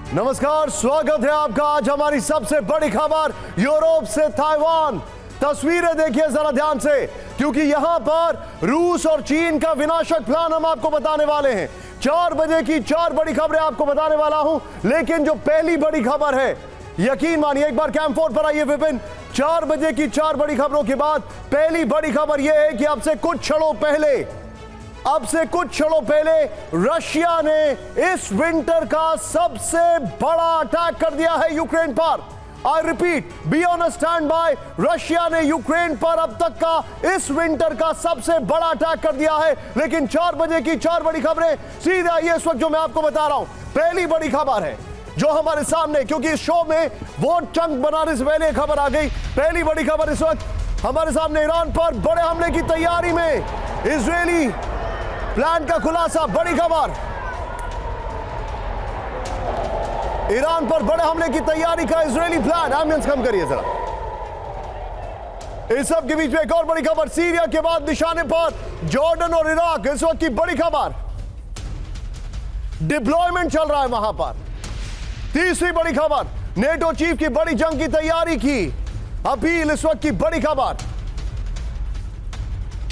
नमस्कार, स्वागत है आपका आज हमारी सबसे बड़ी खबर यूरोप से ताइवान। तस्वीरें देखिए जरा ध्यान से, क्योंकि यहां पर रूस और चीन का विनाशक प्लान हम आपको बताने वाले हैं। 4 बजे की 4 बड़ी खबरें आपको बताने वाला हूं, लेकिन जो पहली बड़ी खबर है, यकीन मानिए, एक बार कैंप 4 पर आइए विपिन। 4 बजे की 4 बड़ी खबरों के बाद पहली बड़ी खबर यह है कि अब से कुछ क्षणों पहले रशिया ने इस विंटर का सबसे बड़ा अटैक कर दिया है यूक्रेन पर। I repeat, be on stand by. Russia ने यूक्रेन पर अब तक का इस विंटर का सबसे बड़ा अटैक कर दिया है। लेकिन 4 बजे की 4 बड़ी खबरें सीधे आइए इस वक्त जो मैं आपको बता रहा हूं। पहली बड़ी खबर है जो हमारे सामने, क्योंकि इस शो में वो चंक बनाने से पहले खबर आ गई। पहली बड़ी खबर इस वक्त हमारे सामने, ईरान पर बड़े हमले की तैयारी में इजरायली प्लान का खुलासा। बड़ी खबर, ईरान पर बड़े हमले की तैयारी का इजरायली प्लान। एम्बियंस कम करिए जरा। इस सब के बीच में एक और बड़ी खबर, सीरिया के बाद निशाने पर जॉर्डन और इराक। इस वक्त की बड़ी खबर, डिप्लॉयमेंट चल रहा है वहां पर। तीसरी बड़ी खबर, नेटो चीफ की बड़ी जंग की तैयारी की अपील। इस वक्त की बड़ी खबर।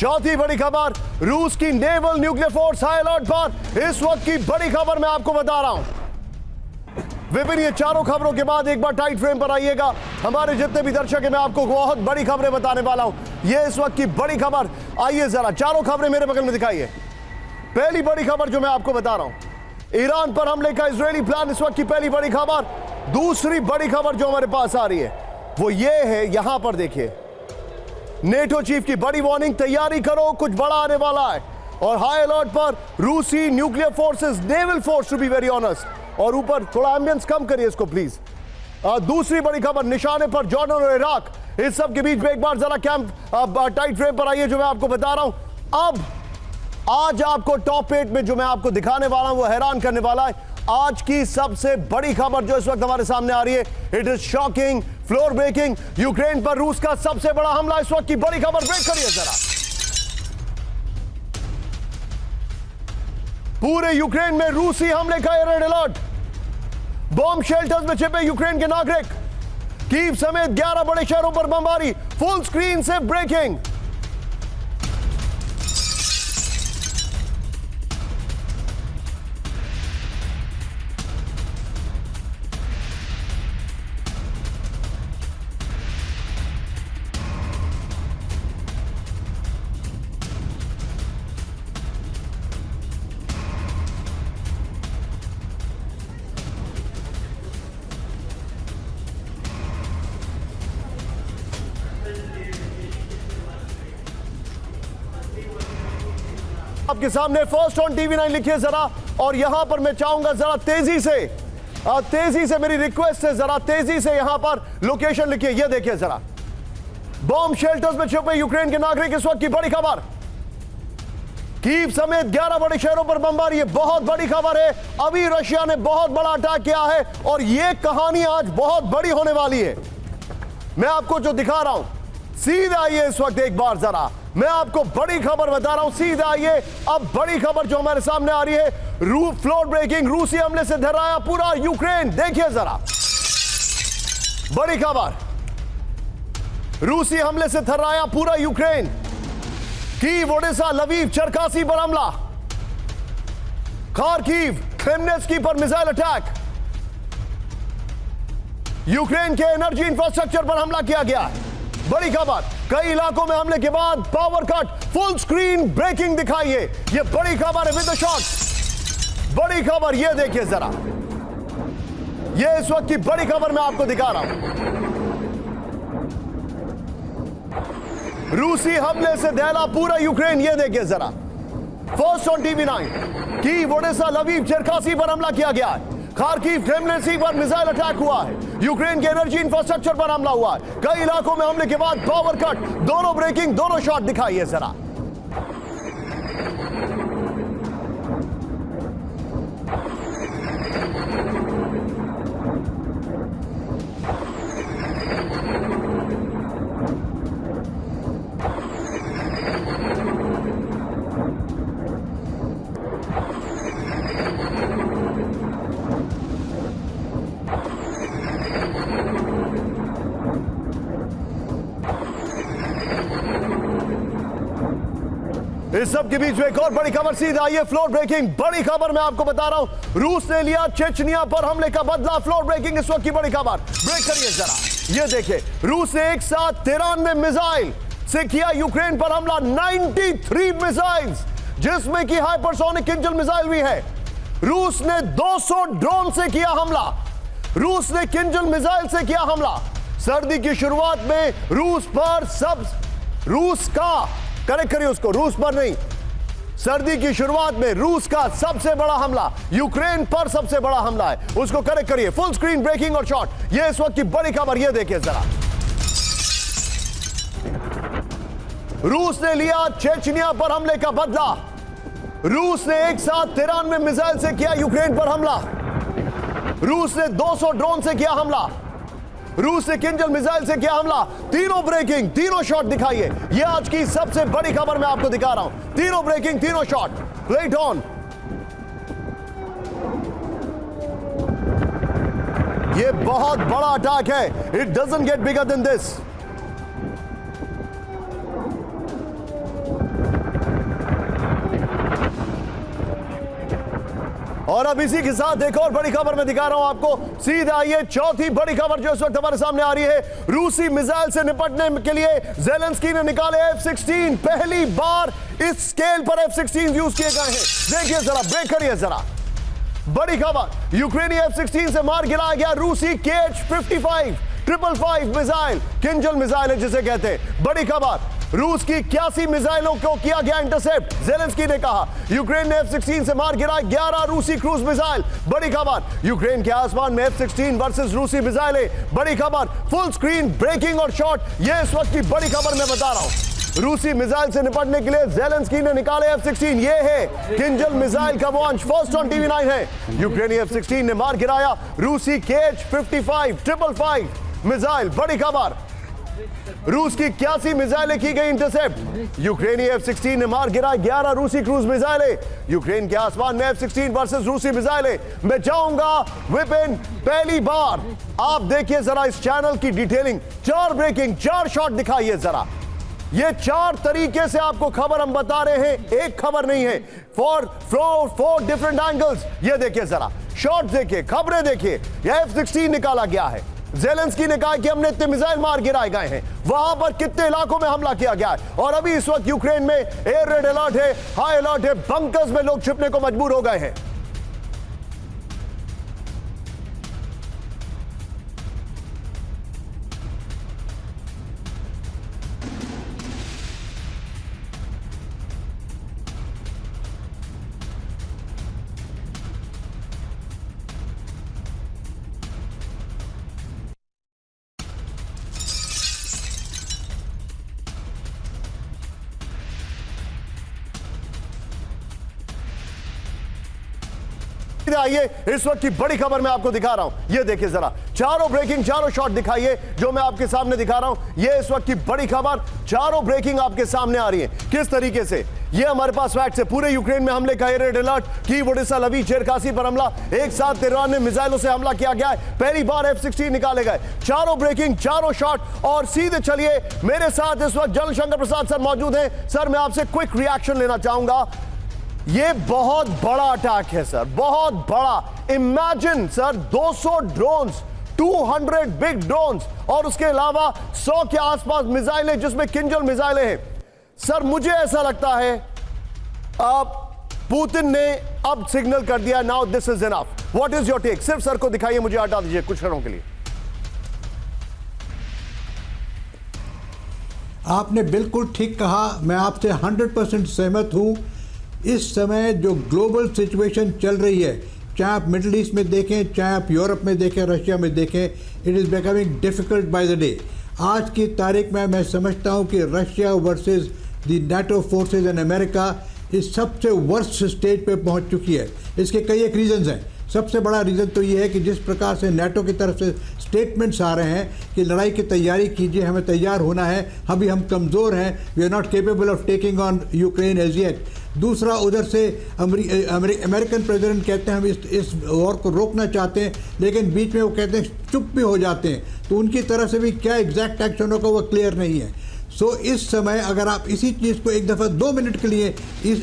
चौथी बड़ी खबर, रूस की naval nuclear force high alert पर। इस वक्त की बड़ी खबर मैं आपको बता रहा हूं विपिन। ये चारों खबरों के बाद एक बार टाइट फ्रेम पर आइएगा। हमारे जितने भी दर्शक हैं, मैं आपको बहुत बड़ी खबरें बताने वाला हूं। ये इस वक्त की बड़ी खबर। आइए जरा चारों खबरें मेरे बगल में दिखाइए। पहली बड़ी खबर जो मैं आपको बता रहा हूं, ईरान पर हमले का इजरायली प्लान। इस वक्त की पहली बड़ी खबर। दूसरी बड़ी खबर जो हमारे पास आ रही है वो ये है, यहां पर देखिए, नेटो चीफ की बड़ी वार्निंग, तैयारी करो, कुछ बड़ा आने वाला है। और हाई अलर्ट पर रूसी nuclear forces, naval force to be very honest. और ऊपर थोड़ा एम्बियंस कम करिए इसको प्लीज। दूसरी बड़ी खबर, निशाने पर जॉर्डन और इराक। इस सब के बीच में एक बार जरा कैंप टाइट फ्रेम पर आइए जो मैं आपको बता रहा हूं। अब आज आपको टॉप 8 में जो मैं आपको दिखाने वाला हूं वो हैरान करने वाला है। आज की सबसे बड़ी खबर जो इस वक्त हमारे सामने आ रही है, it is shocking, floor breaking. Ukraine पर रूस का सबसे बड़ा हमला। इस वक्त की बड़ी खबर, ब्रेक करिए जरा। पूरे यूक्रेन में रूसी हमले का रेड अलर्ट। बॉम्ब शेल्टर्स में छिपे यूक्रेन के नागरिक। कीव समेत 11 बड़े शहरों पर बमबारी। फुल स्क्रीन से ब्रेकिंग। आपके सामने फर्स्ट ऑन टीवी 9 लिखिए जरा। और यहां पर मैं चाहूंगा जरा तेजी से मेरी रिक्वेस्ट है, जरा तेजी से यहां पर लोकेशन लिखिए। ये देखिए जरा, बॉम्ब शेल्टर्स में छुपे यूक्रेन के नागरिक। इस वक्त की बड़ी खबर, कीव समेत 11 बड़े शहरों पर बमबारी। ये बहुत बड़ी खबर है। अभी रशिया ने बहुत बड़ा अटैक किया है और यह कहानी आज बहुत बड़ी होने वाली है। मैं आपको जो दिखा रहा हूं, सीधा आइए इस वक्त एक बार जरा, मैं आपको बड़ी खबर बता रहा हूं। सीधा आइए। अब बड़ी खबर जो हमारे सामने आ रही है, फ्लोर ब्रेकिंग, रूसी हमले से डराया पूरा यूक्रेन। देखिए जरा, बड़ी खबर, रूसी हमले से थर्राया पूरा Ukraine. Kyiv, Odesa, Lviv, Cherkasy पर हमला। खार्किव, क्रेमनेस्की पर मिसाइल अटैक। यूक्रेन के एनर्जी इंफ्रास्ट्रक्चर पर हमला किया गया। बड़ी खबर, कई इलाकों में हमले के बाद power cut. Full screen breaking दिखाइए। ये बड़ी खबर है विद द शॉट्स। बड़ी खबर, ये देखिए जरा, ये इस वक्त की बड़ी खबर मैं आपको दिखा रहा हूं। रूसी हमले से दहला पूरा यूक्रेन। ये देखिए जरा, first on TV 9, Kyiv, Odesa, Lviv, Cherkasy पर हमला किया गया है। खार्किव, क्रेमनेस्की पर मिसाइल अटैक हुआ है। यूक्रेन के एनर्जी इंफ्रास्ट्रक्चर पर हमला हुआ है। कई इलाकों में हमले के बाद पावर कट। दोनों ब्रेकिंग, दोनों शॉट दिखाइए जरा। इस सब के बीच में एक और बड़ी खबर सीधा आई है, फ्लोर ब्रेकिंग बड़ी खबर मैं आपको बता रहा हूं। रूस ने लिया चेचनिया पर हमले का बदला, फ्लोर ब्रेकिंग इस वक्त की बड़ी खबर। ब्रेक करिए जरा, ये देखिए रूस ने एक साथ 93 मिसाइल से किया यूक्रेन पर हमला, 93 मिसाइल्स, जिसमें कि हाइपरसोनिक किंजल मिसाइल भी है। रूस ने 200 ड्रोन से किया हमला, रूस ने किंजल मिसाइल से किया हमला। सर्दी की शुरुआत में रूस का करेक्ट करिए उसको, रूस पर नहीं, सर्दी की शुरुआत में रूस का सबसे बड़ा हमला यूक्रेन पर सबसे बड़ा हमला है, उसको करेक्ट करिए। फुल स्क्रीन ब्रेकिंग और शॉट, ये इस वक्त की बड़ी खबर, ये देखिए जरा। रूस ने लिया चेचनिया पर हमले का बदला, रूस ने एक साथ 93 मिसाइल से किया यूक्रेन पर हमला, रूस ने 200 ड्रोन से किया हमला, रूस ने किंजल मिसाइल से किया हमला। तीनों ब्रेकिंग, तीनों शॉट दिखाइए, ये आज की सबसे बड़ी खबर मैं आपको दिखा रहा हूं। तीनों ब्रेकिंग, तीनों शॉट, प्ले इट ऑन। ये बहुत बड़ा अटैक है, it doesn't get bigger than this. और अब इसी के साथ एक और बड़ी खबर मैं दिखा रहा हूं आपको, सीधे आइए चौथी बड़ी खबर जो इस वक्त हमारे सामने आ रही है। रूसी मिसाइल से निपटने के लिए ज़ेलेंस्की ने निकाले F-16, पहली बार इस स्केल पर F-16 यूज किए गए हैं। देखिए जरा, ब्रेक करिए जरा, बड़ी खबर, यूक्रेनी F-16 से मार गिराया गया रूसी KH-55 555 मिसाइल, किंजल मिसाइल है जिसे कहते हैं। बड़ी खबर, रूस की 81 मिसाइलों को किया गया इंटरसेप्ट, ज़ेलेंस्की ने कहा। यूक्रेन ने F-16 से मार गिराए 11 रूसी क्रूज मिसाइल। बड़ी खबर, यूक्रेन के आसमान में F-16 वर्सेस रूसी मिसाइलें। बड़ी खबर, फुल स्क्रीन ब्रेकिंग और शॉट, ये इस वक्त की बड़ी खबर मैं बता रहा हूं। रूसी मिसाइल से निपटने के लिए ज़ेलेंस्की ने निकाले F-16, ये है किंजल मिसाइल का लॉन्च, फर्स्ट ऑन TV9 है। यूक्रेनी F-16 ने मार गिराया रूसी KH-55 555 मिसाइल। बड़ी खबर, रूस की 81 मिसाइलें की गई इंटरसेप्ट, यूक्रेनी F-16 ने मार गिराया 11 रूसी क्रूज मिसाइलें। यूक्रेन के आसमान में F-16 वर्सेस रूसी मिसाइलें। मैं चाहूंगा विपिन, पहली बार आप देखिए जरा इस चैनल की डिटेलिंग, 4 ब्रेकिंग, 4 शॉट दिखाइए जरा। ये 4 तरीके से आपको खबर हम बता रहे हैं, एक खबर नहीं है, फोर डिफरेंट एंगल्स। ये देखिए जरा, शॉट देखिए, खबरें देखिए। यह F-16 निकाला गया है, ज़ेलेंस्की ने कहा कि हमने इतने मिसाइल मार गिराए गए हैं, वहां पर कितने इलाकों में हमला किया गया है। और अभी इस वक्त यूक्रेन में एयर रेड अलर्ट है, हाई अलर्ट है, बंकर्स में लोग छिपने को मजबूर हो गए हैं। आइए इस वक्त की बड़ी खबर मैं आपको दिखा रहा हूं, ये देखिए जरा, चारों ब्रेकिंग, चारों शॉट दिखाइए जो मैं आपके सामने दिखा रहा हूं। ये इस वक्त की बड़ी खबर, चारों ब्रेकिंग आपके सामने आ रही है। किस तरीके से ये हमारे पास फैक्ट्स है, पूरे यूक्रेन में हमले का रेड अलर्ट, की वोडिसा लवी चेरकासी पर हमला, एक साथ 93 मिसाइलों से हमला किया गया है, पहली बार F-16 निकाले गए। चारों ब्रेकिंग, चारों शॉट। और सीधे चलिए, मेरे साथ इस वक्त जनरल शंकर प्रसाद सर मौजूद हैं। सर, मैं आपसे क्विक रिएक्शन लेना चाहूंगा। ये बहुत बड़ा अटैक है सर, बहुत बड़ा। Imagine sir, 200 drones, 200 big drones और उसके अलावा 100 के आसपास मिसाइलें, जिसमें किंजल मिसाइलें हैं। सर, मुझे ऐसा लगता है अब पुतिन ने अब सिग्नल कर दिया, now this is enough. What is your take? सिर्फ सर को दिखाइए, मुझे हटा दीजिए कुछ क्षणों के लिए। आपने बिल्कुल ठीक कहा, मैं आपसे 100% सहमत हूं। इस समय जो ग्लोबल सिचुएशन चल रही है, चाहे आप मिडिल ईस्ट में देखें, चाहे आप यूरोप में देखें, रशिया में देखें, it is becoming difficult by the day. आज की तारीख में मैं समझता हूं कि Russia versus the NATO forces and America इस सबसे वर्स्ट स्टेज पे पहुंच चुकी है। इसके कई एक रीजंस हैं। सबसे बड़ा रीज़न तो ये है कि जिस प्रकार से नाटो की तरफ से स्टेटमेंट्स आ रहे हैं कि लड़ाई की तैयारी कीजिए, हमें तैयार होना है, अभी हम कमज़ोर हैं, we are not capable of taking on Ukraine as yet. दूसरा, उधर से अमेरिकन प्रेसिडेंट कहते हैं हम इस वॉर को रोकना चाहते हैं, लेकिन बीच में वो कहते हैं चुप भी हो जाते हैं। तो उनकी तरफ से भी क्या एग्जैक्ट एक्शन होगा वो क्लियर नहीं है। सो इस समय अगर आप इसी चीज़ को एक दफ़ा 2 मिनट के लिए इस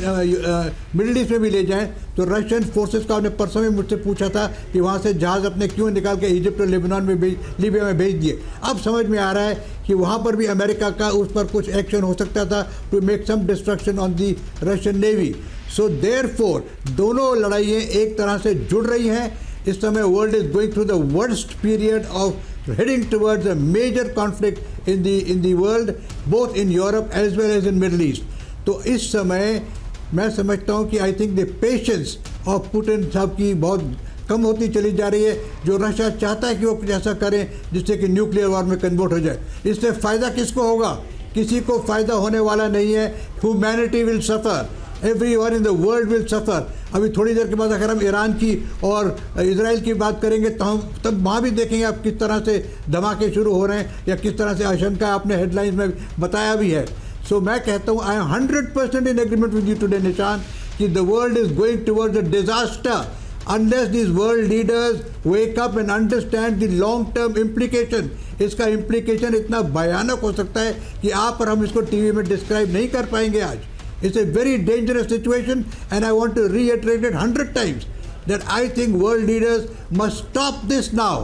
मिडिल ईस्ट में भी ले जाएं, तो रशियन फोर्सेस का आपने परसों में मुझसे पूछा था कि वहाँ से जहाज़ अपने क्यों निकाल के इजिप्ट और लेबनान में लीबिया में भेज दिए। अब समझ में आ रहा है कि वहाँ पर भी अमेरिका का उस पर कुछ एक्शन हो सकता था to make some destruction on the Russian navy. So therefore दोनों लड़ाइयाँ एक तरह से जुड़ रही हैं। इस समय world is going through the worst period of heading towards a major conflict in the world, both in Europe as well as in Middle East. तो इस समय मैं समझता हूँ कि I think the patience of Putin साहब की बहुत कम होती चली जा रही है। जो रशिया चाहता है कि वो कुछ ऐसा करें जिससे कि न्यूक्लियर वॉर में कन्वर्ट हो जाए। इससे फ़ायदा किसको होगा? किसी को फ़ायदा होने वाला नहीं है। Humanity will suffer, everyone in the world will suffer. अभी थोड़ी देर के बाद अगर हम ईरान की और इजराइल की बात करेंगे तो हम तब वहाँ भी देखेंगे आप किस तरह से धमाके शुरू हो रहे हैं या किस तरह से आशंका आपने हेडलाइंस में बताया भी है। सो मैं कहता हूँ I am 100% in agreement with you today निशान कि the world is going towards a disaster unless these world leaders wake up and understand the long term implication। इसका implication इतना भयानक हो सकता है कि आप और हम इसको टीवी में डिस्क्राइब नहीं कर पाएंगे आज। It's a very dangerous situation and I want to reiterate it 100 times that I think world leaders must stop this now।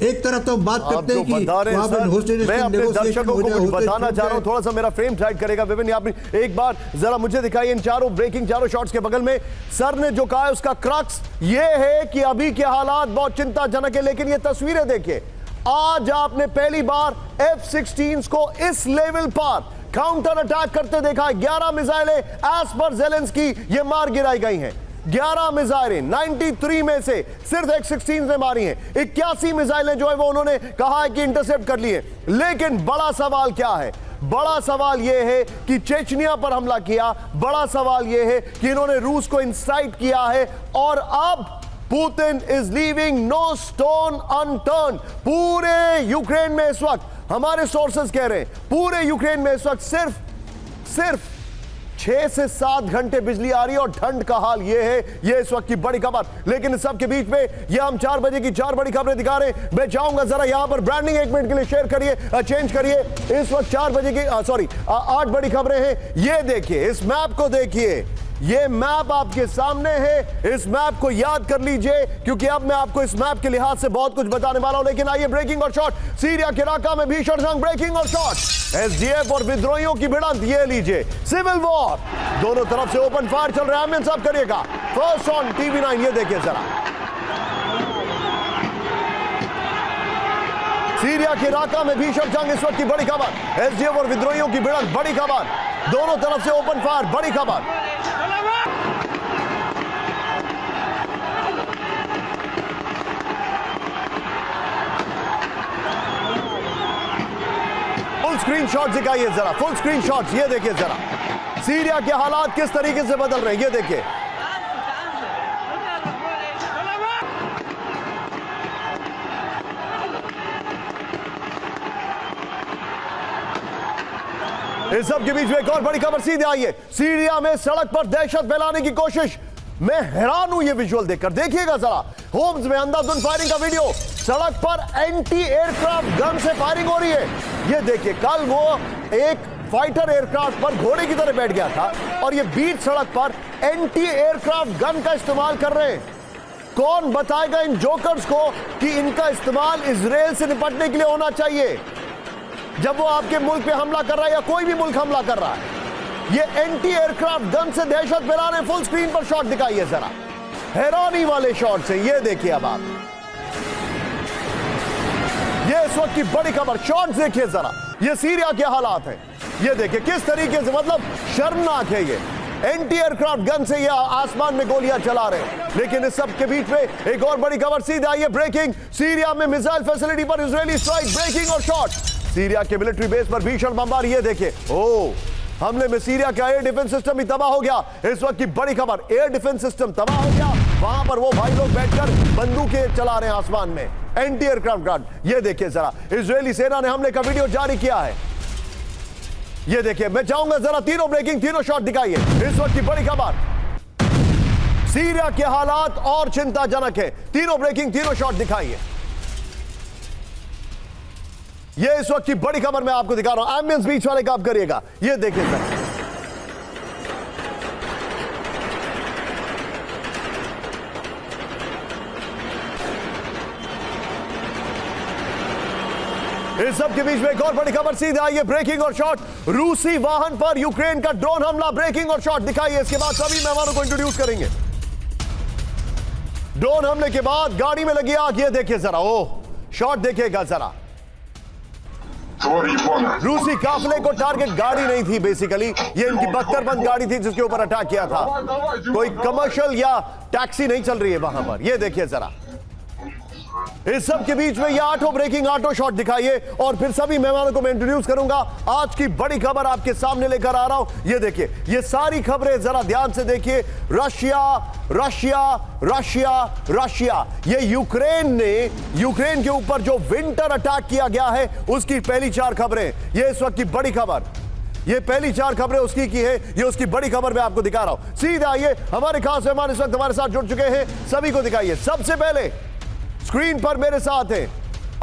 एक तरफ तो हम बात करते हैं कि वहाँ पर मैं अपने दर्शकों को कुछ बताना चाह रहा हूँ, थोड़ा सा मेरा फ्रेम टाइट करेगा विपिन। आपने एक बार जरा मुझे दिखाइए इन चारों ब्रेकिंग चारों शॉट्स के बगल में सर ने जो कहा है उसका क्रक्स ये है कि अभी के हालात बहुत चिंताजनक है। लेकिन ये तस्वीरें देखिए, आज आपने पहली बार F-16 को इस लेवल पर काउंटर अटैक करते देखा है। 11 मिसाइलें एज पर ज़ेलेंस्की ये मार गिराई गई हैं। 11 मिसाइलें 93 में से सिर्फ F-16 ने मारी हैं। 81 मिसाइलें जो है वो उन्होंने कहा है कि इंटरसेप्ट कर ली है। लेकिन बड़ा सवाल क्या है? बड़ा सवाल यह है कि चेचनिया पर हमला किया। बड़ा सवाल यह है कि इन्होंने रूस को इंसाइट किया है और अब Putin is leaving no stone unturned. पूरे यूक्रेन में इस वक्त हमारे सोर्सेस कह रहे हैं पूरे यूक्रेन में इस वक्त सिर्फ 6 से 7 घंटे बिजली आ रही है और ठंड का हाल ये है। ये इस वक्त की बड़ी खबर। लेकिन इस सब के बीच में ये हम 4 बजे की 4 बड़ी खबरें दिखा रहे हैं। मैं चाहूंगा जरा यहां पर ब्रांडिंग 1 मिनट के लिए शेयर करिए, चेंज करिए। इस वक्त 4 बजे की 8 बड़ी खबरें हैं। ये देखिए, इस मैप को देखिए, ये मैप आपके सामने है। इस मैप को याद कर लीजिए क्योंकि अब मैं आपको इस मैप के लिहाज से बहुत कुछ बताने वाला हूं। लेकिन आइए ब्रेकिंग और शॉट। सीरिया के राका में भीषण जंग, ब्रेकिंग और शॉट। एसडीएफ और विद्रोहियों की भिड़ंत, ये लीजिए, सिविल वॉर, दोनों तरफ से ओपन फायर चल रहा है। अमित साहब करिएगा फर्स्ट ऑन TV9। ये देखिए जरा, सीरिया के राका में भीषण जंग, इस वक्त की बड़ी खबर। एसडीएफ और विद्रोहियों की भिड़ंत, बड़ी खबर। दोनों तरफ से ओपन फायर, बड़ी खबर। फुल स्क्रीन शॉट दिखाइए जरा, फुल स्क्रीन शॉट। ये देखिए जरा सीरिया के हालात किस तरीके से बदल रहे हैं। ये देखिए, इस सब के बीच में एक और बड़ी खबर सीधे आई है। सीरिया में सड़क पर दहशत फैलाने की कोशिश। मैं हैरान हूं ये विजुअल देखकर। देखिएगा जरा, होम्स में अंधाधुंध फायरिंग का वीडियो। सड़क पर एंटी एयरक्राफ्ट गन से फायरिंग हो रही है। ये देखिए, कल वो एक फाइटर एयरक्राफ्ट पर घोड़े की तरह बैठ गया था और ये बीच सड़क पर एंटी एयरक्राफ्ट गन का इस्तेमाल कर रहे हैं। कौन बताएगा इन जोकर्स को कि इनका इस्तेमाल इजराइल से निपटने के लिए होना चाहिए जब वो आपके मुल्क पे हमला कर रहा है या कोई भी मुल्क हमला कर रहा है। ये एंटी एयरक्राफ्ट गन से दहशत फैला रहे। फुल स्क्रीन पर शॉट दिखाइए जरा, हैरानी वाले शॉट से। ये देखिए अब आप, ये इस वक्त की बड़ी खबर। शॉट्स देखिए जरा, ये सीरिया के हालात हैं। ये देखिए किस तरीके से, मतलब शर्मनाक है। ये एंटी एयरक्राफ्ट गन से ये आसमान में गोलियां चला रहे हैं। लेकिन इस सब के बीच में एक और बड़ी खबर सीधे आई है। ब्रेकिंग, सीरिया में मिसाइल फैसिलिटी पर इजरायली स्ट्राइक, ब्रेकिंग और शॉट। सीरिया के मिलिट्री बेस पर भीषण बमबारी। ये देखिए, हमले में सीरिया का एयर डिफेंस सिस्टम भी तबाह हो गया। इस वक्त की बड़ी खबर, एयर डिफेंस सिस्टम तबाह हो गया। वहां पर वो भाई लोग बैठकर बंदूकें चला रहे हैं आसमान में, एंटी एयरक्राफ्ट गन। ये देखिए जरा, इजरायली सेना ने हमले का वीडियो जारी किया है। ये देखिए, मैं चाहूंगा जरा तीनों ब्रेकिंग, तीनों शॉट दिखाइए। इस वक्त की बड़ी खबर, सीरिया के हालात और चिंताजनक है। तीनों ब्रेकिंग, तीनों शॉट दिखाइए। ये इस वक्त की बड़ी खबर मैं आपको दिखा रहा हूं। एम्बियंस बीच वाले काम करिएगा, ये देखिए सर। इस सब के बीच में एक और बड़ी खबर सीधे आई है, ब्रेकिंग और शॉट। रूसी वाहन पर यूक्रेन का ड्रोन हमला, ब्रेकिंग और शॉट दिखाइए। इसके बाद सभी मेहमानों को इंट्रोड्यूस करेंगे। ड्रोन हमले के बाद गाड़ी में लगी आग, ये देखिए जरा, ओह शॉट देखिएगा जरा। रूसी काफिले को टारगेट गाड़ी नहीं थी, बेसिकली ये इनकी बख्तरबंद गाड़ी थी जिसके ऊपर अटैक किया था। कोई कमर्शियल या टैक्सी नहीं चल रही है वहां पर, ये देखिए जरा। इस सब के बीच में ये ऑटो ब्रेकिंग ऑटो शॉट दिखाइए और फिर सभी मेहमानों को मैं इंट्रोड्यूस करूंगा। आज की बड़ी खबर आपके सामने लेकर आ रहा हूं, ये देखिए। ये सारी खबरें जरा ध्यान से देखिए। रशिया रशिया रशिया रशिया, ये यूक्रेन के ऊपर जो विंटर अटैक किया गया है उसकी पहली 4 खबरें, ये इस वक्त की बड़ी खबर। ये पहली 4 खबरें उसकी की है, ये उसकी बड़ी खबर मैं आपको दिखा रहा हूं। सीधे आइए, हमारे खास मेहमान इस वक्त हमारे साथ जुड़ चुके हैं, सभी को दिखाइए। सबसे पहले स्क्रीन पर मेरे साथ है,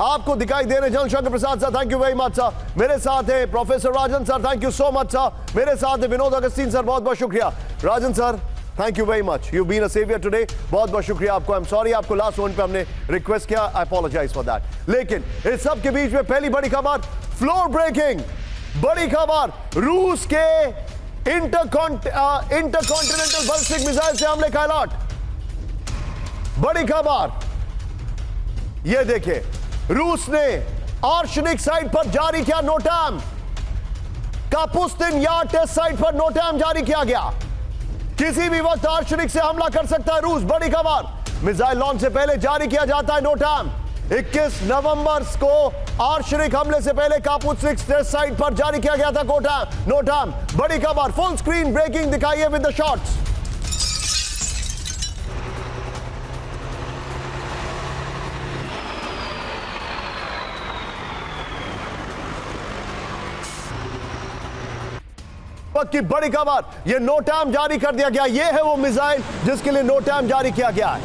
आपको दिखाई दे रहे Janshankar Prasad sir, thank you very much sir. मेरे साथ है professor Rajan sir, thank you so much sir. मेरे साथ है विनोद अगस्तीन सर, बहुत बहुत शुक्रिया। Rajan sir, thank you very much, you been a saviour today, बहुत बहुत शुक्रिया आपको। आई एम सॉरी आपको लास्ट मोमेंट पे हमने रिक्वेस्ट किया, आई अपोलोजाइज फॉर दैट। लेकिन इस सब के बीच में पहली बड़ी खबर, फ्लोर ब्रेकिंग बड़ी खबर, रूस के इंटरकॉन्टिनेंटल बैलिस्टिक मिसाइल से हमले का अलर्ट। बड़ी खबर ये देखिए, रूस ने आर्शनिक साइट पर जारी किया नोटैम, कापुस्तिन यार्ड टेस्ट साइट पर नोटैम जारी किया गया। किसी भी वक्त आर्शनिक से हमला कर सकता है रूस, बड़ी खबर। मिसाइल लॉन्च से पहले जारी किया जाता है नोटैम। 21 नवंबर को आर्शनिक हमले से पहले कापुस्तिन टेस्ट साइट पर जारी किया गया था नोटैम, बड़ी खबर। फुल स्क्रीन ब्रेकिंग दिखाइए विद द शॉट्स। की बड़ी खबर, यह नोटैम जारी कर दिया गया। यह है वो मिसाइल जिसके लिए नोटैम जारी किया गया है,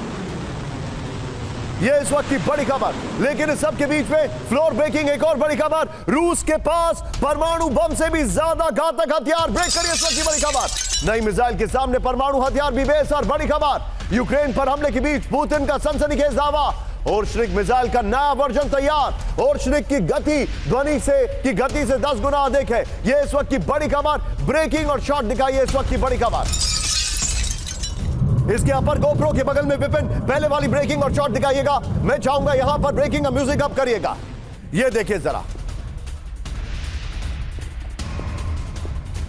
यह इस वक्त की बड़ी खबर। लेकिन इस सब के बीच में फ्लोर ब्रेकिंग एक और बड़ी खबर, रूस के पास परमाणु बम से भी ज्यादा घातक हथियार। ब्रेक करिए इस वक्त की बड़ी खबर। नई मिसाइल के सामने परमाणु हथियार भी बेसर, बड़ी खबर। यूक्रेन पर हमले के बीच पुतिन का सनसनीखेज दावा, ओर्शनिक मिसाइल का नया वर्जन तैयार। ओर्शनिक की गति से 10 गुना अधिक है, यह इस वक्त की बड़ी खबर। ब्रेकिंग और शॉट दिखाइए इस वक्त की बड़ी खबर। इसके अपर गोप्रो के बगल में विपिन, पहले वाली ब्रेकिंग और शॉट दिखाइएगा। मैं चाहूंगा यहां पर ब्रेकिंग का म्यूजिक अप करिएगा, यह देखिए जरा।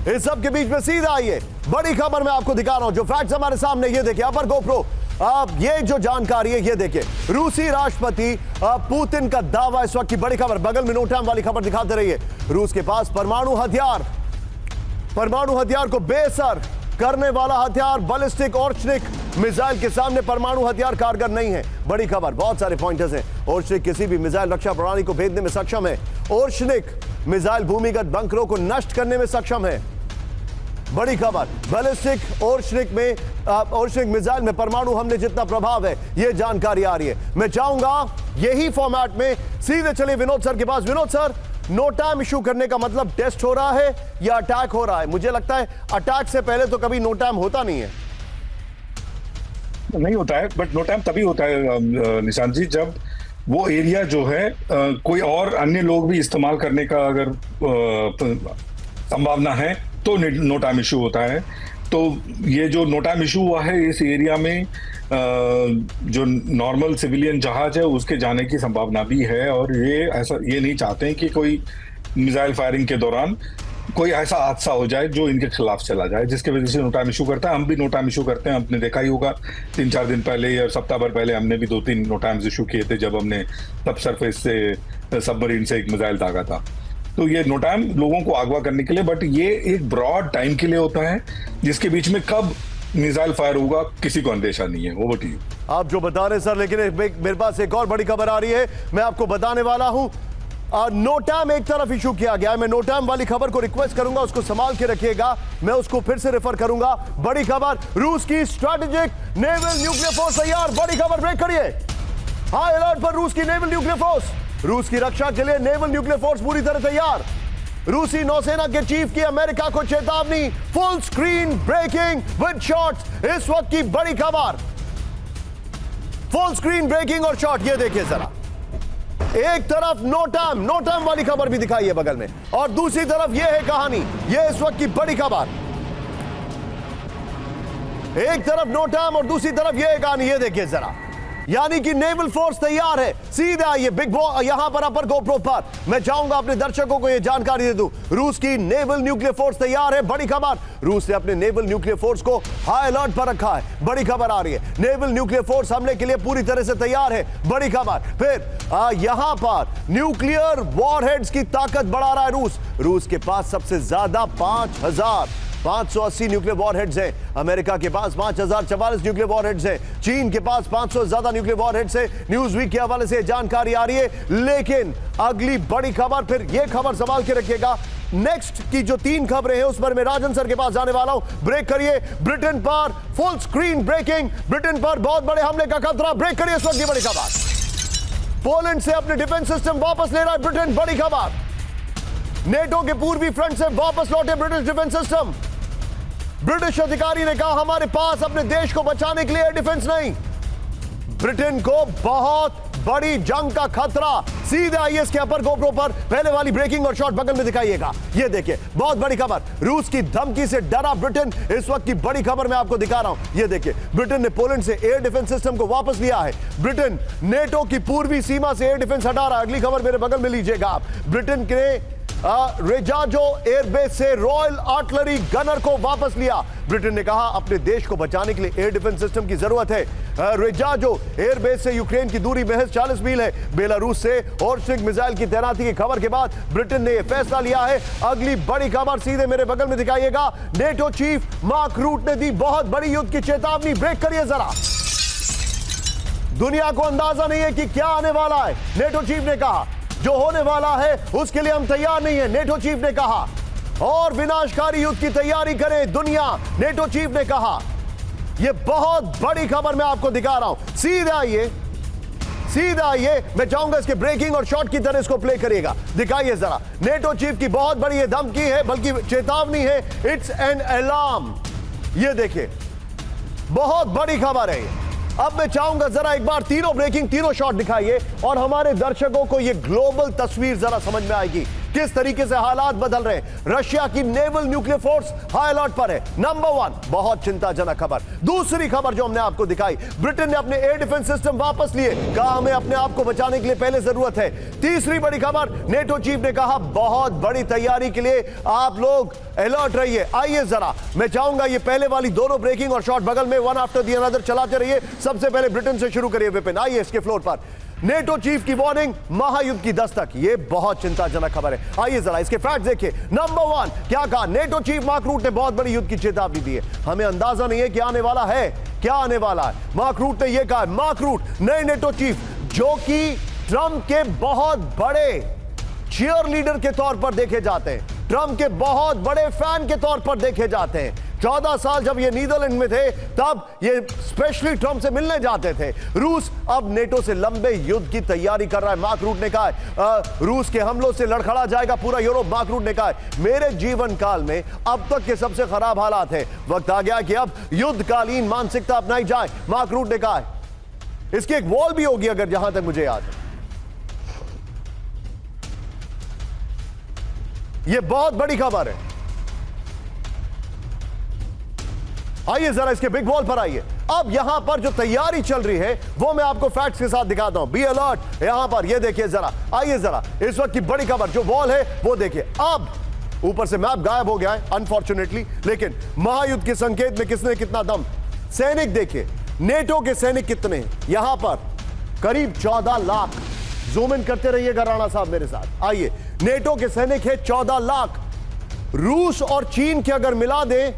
इस सब के बीच में सीधा आइए, बड़ी खबर मैं आपको दिखा रहा हूं, जो फैक्ट्स हमारे सामने, ये देखिए अपर गोप्रो। अब ये जो जानकारी है ये देखिए, रूसी राष्ट्रपति पुतिन का दावा, इस वक्त की बड़ी खबर। बगल में नोटैम वाली खबर दिखाते रहिए। रूस के पास परमाणु हथियार को बेअसर करने वाला हथियार, बैलिस्टिक ओर्शनिक मिसाइल के सामने परमाणु हथियार कारगर नहीं है, बड़ी खबर। बहुत सारे पॉइंटर्स हैं। ओर्शनिक किसी भी मिसाइल रक्षा प्रणाली को भेदने में सक्षम है। ओर्शनिक मिसाइल भूमिगत बंकरों को नष्ट करने में सक्षम है, बड़ी खबर। बैलिस्टिक ओर्शनिक मिसाइल में परमाणु हमले जितना प्रभाव है, यह जानकारी आ रही है। मैं चाहूंगा यही फॉर्मेट में सीधे चले विनोद सर के पास। विनोद सर, नोटैम इशू करने का मतलब टेस्ट हो रहा है या अटैक हो रहा है? मुझे लगता है अटैक से पहले तो कभी नोटैम होता नहीं है। नहीं होता है, बट नोटैम तभी होता है निशांत जी, जब वो एरिया जो है कोई और अन्य लोग भी इस्तेमाल करने का अगर संभावना है तो नोटैम इशू होता है। तो ये जो नोटैम इशू हुआ है, इस एरिया में जो नॉर्मल सिविलियन जहाज है उसके जाने की संभावना भी है, और ये नहीं चाहते हैं कि कोई मिसाइल फायरिंग के दौरान कोई ऐसा हादसा हो जाए जो इनके खिलाफ चला जाए, जिसके वजह से नोटैम इशू करता है। हम भी नोटैम इशू करते हैं, आपने देखा ही होगा 3-4 दिन पहले या सप्ताह भर पहले हमने भी 2-3 नोटैम्स इशू किए थे, जब हमने सब सरफेस से सबमरीन से एक मिसाइल दागा था। तो ये नोटैम लोगों को अगवा करने के लिए, बट ये एक ब्रॉड टाइम के लिए होता है, जिसके बीच में कब मिसाइल फायर होगा किसी को अंदेशा नहीं है। Over to you. आप जो बता रहे सर, लेकिन मेरे पास एक और बड़ी खबर आ रही है, मैं आपको बताने वाला हूं। नोटैम एक तरफ इशू किया गया है, मैं नोटैम वाली खबर को रिक्वेस्ट करूंगा, उसको संभाल के रखिएगा, मैं उसको फिर से रेफर करूंगा। बड़ी खबर, रूस की स्ट्रेटेजिक नेवल न्यूक्लियर फोर्स तैयार, बड़ी खबर। ब्रेक करिए, हाई अलर्ट पर रूस की नेवल न्यूक्लियर फोर्स। रूस की रक्षा के लिए नेवल न्यूक्लियर फोर्स पूरी तरह तैयार। रूसी नौसेना के चीफ की अमेरिका को चेतावनी, full screen breaking with shots. इस वक्त की बड़ी खबर, फुल स्क्रीन ब्रेकिंग और शॉट। ये देखिए जरा, एक तरफ नो टाइम वाली खबर भी दिखाई है बगल में, और दूसरी तरफ ये है कहानी। ये इस वक्त की बड़ी खबर, एक तरफ नो टाइम और दूसरी तरफ ये है कहानी। ये देखिए जरा, यानी कि नेवल फोर्स तैयार है। सीधा ये बिग बॉस यहां पर अपर गोप्रो पर मैं चाहूंगा अपने दर्शकों को यह जानकारी दे दूं, रूस की नेवल न्यूक्लियर फोर्स तैयार है। बड़ी खबर, रूस ने अपने नेवल न्यूक्लियर फोर्स को हाई अलर्ट पर रखा है। बड़ी खबर आ रही है, नेवल न्यूक्लियर फोर्स हमले के लिए पूरी तरह से तैयार है। बड़ी खबर। फिर यहां पर न्यूक्लियर वॉरहेड्स की ताकत बढ़ा रहा है रूस। रूस के पास सबसे ज्यादा 5,580 न्यूक्लियर वॉरहेड्स हैं। अमेरिका के पास 5,044 न्यूक्लियर वॉरहेड्स हैं। चीन के पास 500 से ज्यादा न्यूक्लियर वॉरहेड्स हैं। न्यूज वीक के हवाले से जानकारी आ रही है। लेकिन अगली बड़ी खबर, फिर यह खबर संभाल के रखिएगा, नेक्स्ट की जो 3 खबरें हैं उस पर मैं राजन सर के पास जाने वाला हूं। ब्रेक करिए, ब्रिटेन पर फुल स्क्रीन ब्रेकिंग, ब्रिटेन पर बहुत बड़े हमले का खतरा। ब्रेक करिए इस वक्त की बड़ी खबर। पोलैंड से अपने डिफेंस सिस्टम वापस ले रहा है ब्रिटेन। बड़ी खबर, नेटो के पूर्वी फ्रंट से वापस लौटे ब्रिटिश डिफेंस सिस्टम। ब्रिटिश अधिकारी ने कहा हमारे पास अपने देश को बचाने के लिए एयर डिफेंस नहीं। ब्रिटेन को बहुत बड़ी जंग का खतरा। सीधे आईएस के अपर गोप्रो पर पहले वाली ब्रेकिंग और शॉट बगल में दिखाइएगा। ये देखिए, बहुत बड़ी खबर, रूस की धमकी से डरा ब्रिटेन। इस वक्त की बड़ी खबर मैं आपको दिखा रहा हूं। ये देखिए, ब्रिटेन ने पोलैंड से एयर डिफेंस सिस्टम को वापस लिया है। ब्रिटेन नेटो की पूर्वी सीमा से एयर डिफेंस हटा रहा है। अगली खबर मेरे बगल में लीजिएगा आप। ब्रिटेन के रेजाजो एयरबेस से रॉयल आर्टिलरी गनर को वापस लिया। ब्रिटेन ने कहा अपने देश को बचाने के लिए एयर डिफेंस सिस्टम की जरूरत है। रेजाजो एयरबेस से यूक्रेन की दूरी महज 40 मील है। बेलारूस से ओर्शनिक मिसाइल की तैनाती की खबर के बाद ब्रिटेन ने यह फैसला लिया है। अगली बड़ी खबर सीधे मेरे बगल में दिखाइएगा। नेटो चीफ मार्क रूट ने दी बहुत बड़ी युद्ध की चेतावनी। ब्रेक करिए जरा, दुनिया को अंदाजा नहीं है कि क्या आने वाला है। नेटो चीफ ने कहा जो होने वाला है उसके लिए हम तैयार नहीं है, नेटो चीफ ने कहा। और विनाशकारी युद्ध की तैयारी करे दुनिया, नेटो चीफ ने कहा। यह बहुत बड़ी खबर मैं आपको दिखा रहा हूं। सीधा आइए, मैं चाहूंगा इसके ब्रेकिंग और शॉट की तरह इसको प्ले करिएगा। दिखाइए जरा, नेटो चीफ की बहुत बड़ी यह धमकी है, बल्कि चेतावनी है। It's an alarm. यह देखिए, बहुत बड़ी खबर है ये। अब मैं चाहूंगा जरा एक बार तीनों ब्रेकिंग, तीनों शॉट दिखाइए और हमारे दर्शकों को यह ग्लोबल तस्वीर जरा समझ में आएगी किस तरीके से हालात बदल रहे हैं। रशिया की naval nuclear force high alert पर है। नंबर 1, बहुत चिंताजनक खबर। दूसरी खबर जो हमने आपको दिखाई, ब्रिटेन ने अपने एयर डिफेंस सिस्टम वापस लिए, कहा हमें अपने आप को बचाने के लिए पहले जरूरत है। तीसरी बड़ी खबर, नेटो चीफ ने कहा बहुत बड़ी तैयारी के लिए आप लोग अलर्ट रहिए। आइए जरा, मैं चाहूंगा ये पहले वाली दोनों ब्रेकिंग और शॉट बगल में वन आफ्टर दी अनदर चलाते रहिए। सबसे पहले ब्रिटेन से शुरू करिए विपिन। आइए इसके फ्लोर पर। नेटो चीफ की वार्निंग, महायुद्ध की दस्तक। यह बहुत चिंताजनक खबर है। आइए जरा इसके फैक्ट देखिए। नंबर 1, क्या कहा नेटो चीफ मार्क रूट ने? बहुत बड़ी युद्ध की चेतावनी दी है। हमें अंदाजा नहीं है क्या आने वाला है, क्या आने वाला है। मार्क रूट ने यह कहा। मार्क रूट नए नेटो चीफ, जो कि ट्रंप के बहुत बड़े चीयर लीडर के तौर पर देखे जाते हैं, ट्रंप के बहुत बड़े फैन के तौर पर देखे जाते हैं। 14 साल जब ये नीदरलैंड में थे तब ये स्पेशली ट्रंप से मिलने जाते थे। रूस अब नेटो से लंबे युद्ध की तैयारी कर रहा है। मार्क रूट ने कहा रूस के हमलों से लड़खड़ा जाएगा पूरा यूरोप। मार्क रूट ने कहा मेरे जीवन काल में अब तक के सबसे खराब हालात है। वक्त आ गया कि अब युद्धकालीन मानसिकता अपनाई जाए, मार्क रूट ने कहा। इसकी एक वॉल भी होगी अगर जहां तक मुझे याद है। यह बहुत बड़ी खबर है। आइए जरा इसके बिग वॉल पर आइए। अब यहां पर जो तैयारी चल रही है वो मैं आपको फैक्ट्स के साथ दिखाता हूं। Be alert. यहां पर ये देखिए जरा, आइए जरा इस वक्त की बड़ी खबर जो वॉल है वो देखिए। अब ऊपर से मैप गायब हो गया है अनफॉर्चुनेटली, लेकिन महायुद्ध के संकेत में किसने कितना दम। सैनिक देखिए, नेटो के सैनिक कितने हैं यहां पर, करीब 14 लाख। जूम इन करते रहिएगा राणा साहब मेरे साथ। आइए, नेटो के सैनिक है 14 लाख। रूस और चीन के अगर मिला दें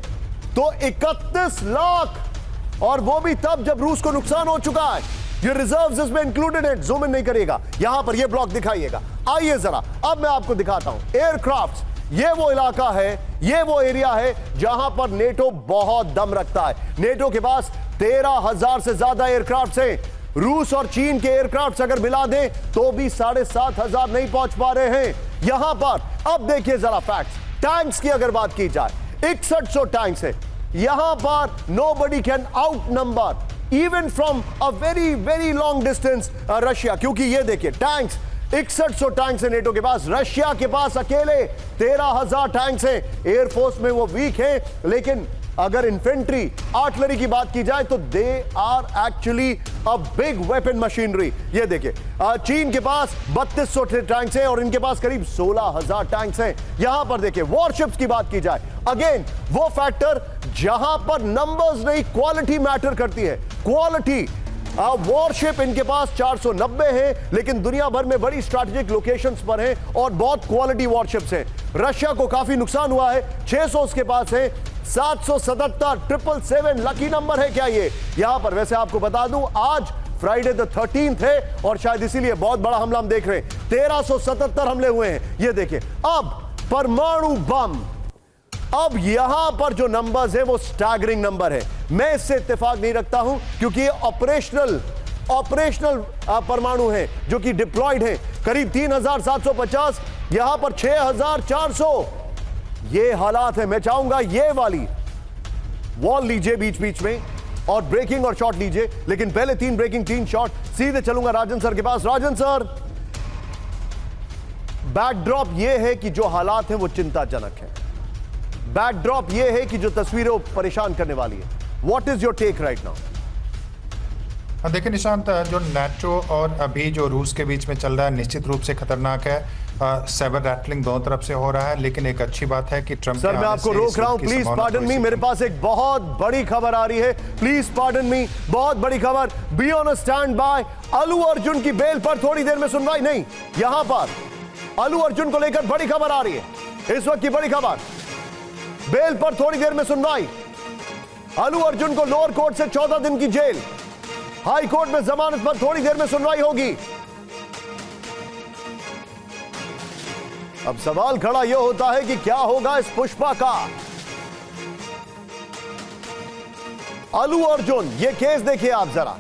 तो 31 लाख, और वो भी तब जब रूस को नुकसान हो चुका है। ये रिजर्व्स इसमें इंक्लूडेड है। जूम इन नहीं करिएगा, यहां पर ये ब्लॉक दिखाइएगा। आइए जरा अब मैं आपको दिखाता हूं एयरक्राफ्ट। ये वो इलाका है, ये वो एरिया है जहां पर नेटो बहुत दम रखता है। नेटो के पास 13,000 से ज्यादा एयरक्राफ्ट हैं। रूस और चीन के एयरक्राफ्ट अगर मिला दें तो भी 7,500 नहीं पहुंच पा रहे हैं यहां पर। अब देखिए जरा फैक्ट्स, टैंक्स की अगर बात की जाए 6100 टैंक्स है यहां पर। Nobody can out number even from a very very long distance Russia, क्योंकि ये देखिए टैंक्स 6100 टैंक्स है नेटो के पास, रशिया के पास अकेले 13,000 टैंक्स हैं। एयरफोर्स में वो वीक है, लेकिन अगर इन्फेंट्री आर्टिलरी की बात की जाए तो they are actually a big weapon machinery. ये देखिए चीन के पास 3200 टैंक्स हैं और इनके पास करीब 16,000 टैंक्स हैं। यहां पर देखिए वॉरशिप्स की बात की जाए, अगेन वो फैक्टर जहां पर नंबर्स नहीं क्वालिटी मैटर करती है। क्वालिटी वॉरशिप इनके पास 490 है, लेकिन दुनिया भर में बड़ी स्ट्रैटेजिक लोकेशंस पर हैं और बहुत क्वालिटी वॉरशिप्स हैं। रशिया को काफी नुकसान हुआ है, 600 उसके पास है, 777 777 लकी नंबर है क्या ये यहां पर। वैसे आपको बता दूं आज फ्राइडे द 13th है और शायद इसीलिए बहुत बड़ा हमला हम देख रहे हैं। 1377 हमले हुए हैं। ये देखिए अब परमाणु बम, अब यहां पर जो नंबर्स है वो स्टैगरिंग नंबर है। मैं इससे इत्तेफाक नहीं रखता हूं क्योंकि ये ऑपरेशनल परमाणु है जो कि डिप्लॉयड है। करीब 3,750, यहां पर 6,400। ये हालात है। मैं चाहूंगा ये वाली वॉल लीजिए बीच बीच में और ब्रेकिंग और शॉट लीजिए, लेकिन पहले 3 ब्रेकिंग 3 शॉट। सीधे चलूंगा राजन सर के पास। राजन सर, बैकड्रॉप ये है कि जो हालात हैं वो चिंताजनक है। बैकड्रॉप ये है कि जो तस्वीरें परेशान करने वाली है। What is your take right now? देखिए निशांत, जो नाटो और अभी जो रूस के बीच में चल रहा है निश्चित रूप से खतरनाक है। साइबर रैटलिंग दोनों तरफ से हो रहा है, लेकिन एक अच्छी बात है कि ट्रंप सर मैं आपको रोक रहा हूं, प्लीज पार्डन मी। मेरे पास एक बहुत बड़ी खबर आ रही है, प्लीज पार्डन मी। बहुत बड़ी खबर, be on a stand by. Allu Arjun की बेल पर थोड़ी देर में सुनवाई नहीं। यहां पर अल्लू अर्जुन को लेकर बड़ी खबर आ रही है इस वक्त की बड़ी खबर। बेल पर थोड़ी देर में सुनवाई। अल्लू अर्जुन को लोअर कोर्ट से 14 दिन की जेल, हाई कोर्ट में जमानत पर थोड़ी देर में सुनवाई होगी। अब सवाल खड़ा यह होता है कि क्या होगा इस पुष्पा का। अल्लू अर्जुन, यह केस देखिए आप जरा।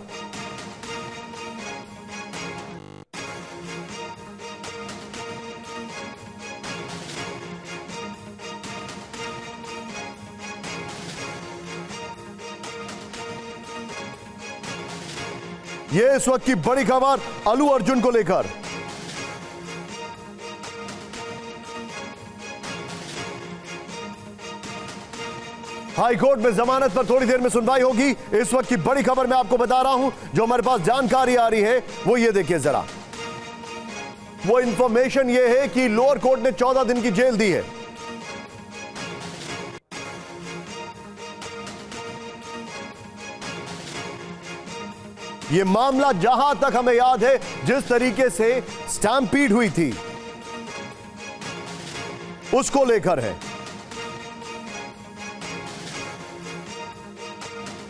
यह इस वक्त की बड़ी खबर अल्लू अर्जुन को लेकर। हाई कोर्ट में जमानत पर थोड़ी देर में सुनवाई होगी। इस वक्त की बड़ी खबर मैं आपको बता रहा हूं, जो हमारे पास जानकारी आ रही है वो ये देखिए जरा। वो इंफॉर्मेशन ये है कि लोअर कोर्ट ने 14 दिन की जेल दी है। ये मामला जहां तक हमें याद है, जिस तरीके से स्टैम्पीड हुई थी उसको लेकर है।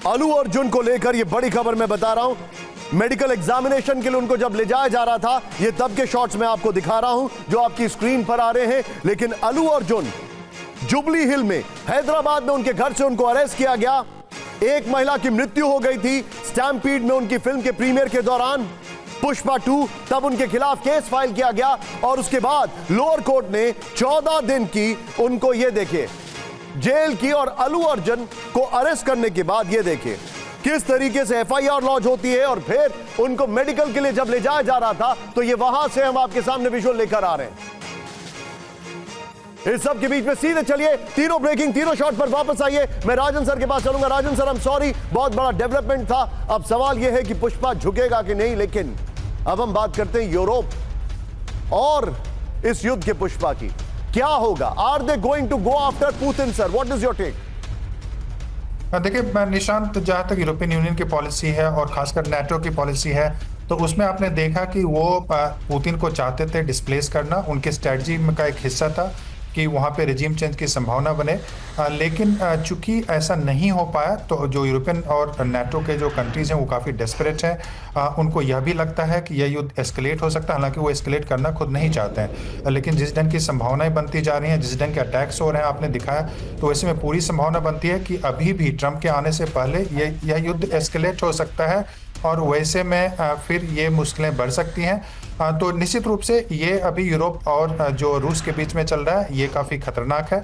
अल्लू अर्जुन को लेकर यह बड़ी खबर मैं बता रहा हूं। मेडिकल एग्जामिनेशन के लिए उनको जब ले जाया जा रहा था, ये तब के शॉट्स मैं आपको दिखा रहा हूं जो आपकी स्क्रीन पर आ रहे हैं। लेकिन अल्लू अर्जुन जुबली हिल में, हैदराबाद में उनके घर से उनको अरेस्ट किया गया। एक महिला की मृत्यु हो गई थी स्टैम्पीड में उनकी फिल्म के प्रीमियर के दौरान, पुष्पा 2। तब उनके खिलाफ केस फाइल किया गया और उसके बाद लोअर कोर्ट ने 14 दिन की उनको ये देखिए जेल की। और अल्लू अर्जुन को अरेस्ट करने के बाद ये देखिए किस तरीके से एफआईआर लॉन्च होती है और फिर उनको मेडिकल के लिए जब ले जाया जा रहा था तो ये वहां से हम आपके सामने विजुअल लेकर आ रहे हैं। इस सब के बीच में सीधे चलिए तीनों ब्रेकिंग, तीनों शॉट पर वापस आइए। मैं राजन सर के पास चलूंगा। राजन सर, आई एम सॉरी, बहुत बड़ा डेवलपमेंट था। अब सवाल यह है कि पुष्पा झुकेगा कि नहीं, लेकिन अब हम बात करते हैं यूरोप और इस युद्ध के पुष्पा की। क्या होगा? Are they going to go after Putin sir? What is your take? देखिए निशांत, जहाँ तक यूरोपियन यूनियन की पॉलिसी है और खासकर नाटो की पॉलिसी है, तो उसमें आपने देखा कि वो पुतिन को चाहते थे डिस्प्लेस करना, उनके स्ट्रेटजी में का एक हिस्सा था कि वहाँ पे रिजीम चेंज की संभावना बने। लेकिन चूंकि ऐसा नहीं हो पाया तो जो यूरोपियन और नाटो के जो कंट्रीज़ हैं वो काफ़ी डेस्परेट हैं। उनको यह भी लगता है कि यह युद्ध एस्केलेट हो सकता है, हालांकि वो एस्केलेट करना खुद नहीं चाहते हैं। लेकिन जिस ढंग की संभावनाएं बनती जा रही हैं, जिस ढंग के अटैक्स हो रहे हैं आपने दिखाया, तो ऐसे में पूरी संभावना बनती है कि अभी भी ट्रंप के आने से पहले यह युद्ध एस्केलेट हो सकता है और वैसे में फिर ये मुश्किलें बढ़ सकती हैं। तो निश्चित रूप से ये अभी यूरोप और जो रूस के बीच में चल रहा है ये काफ़ी खतरनाक है।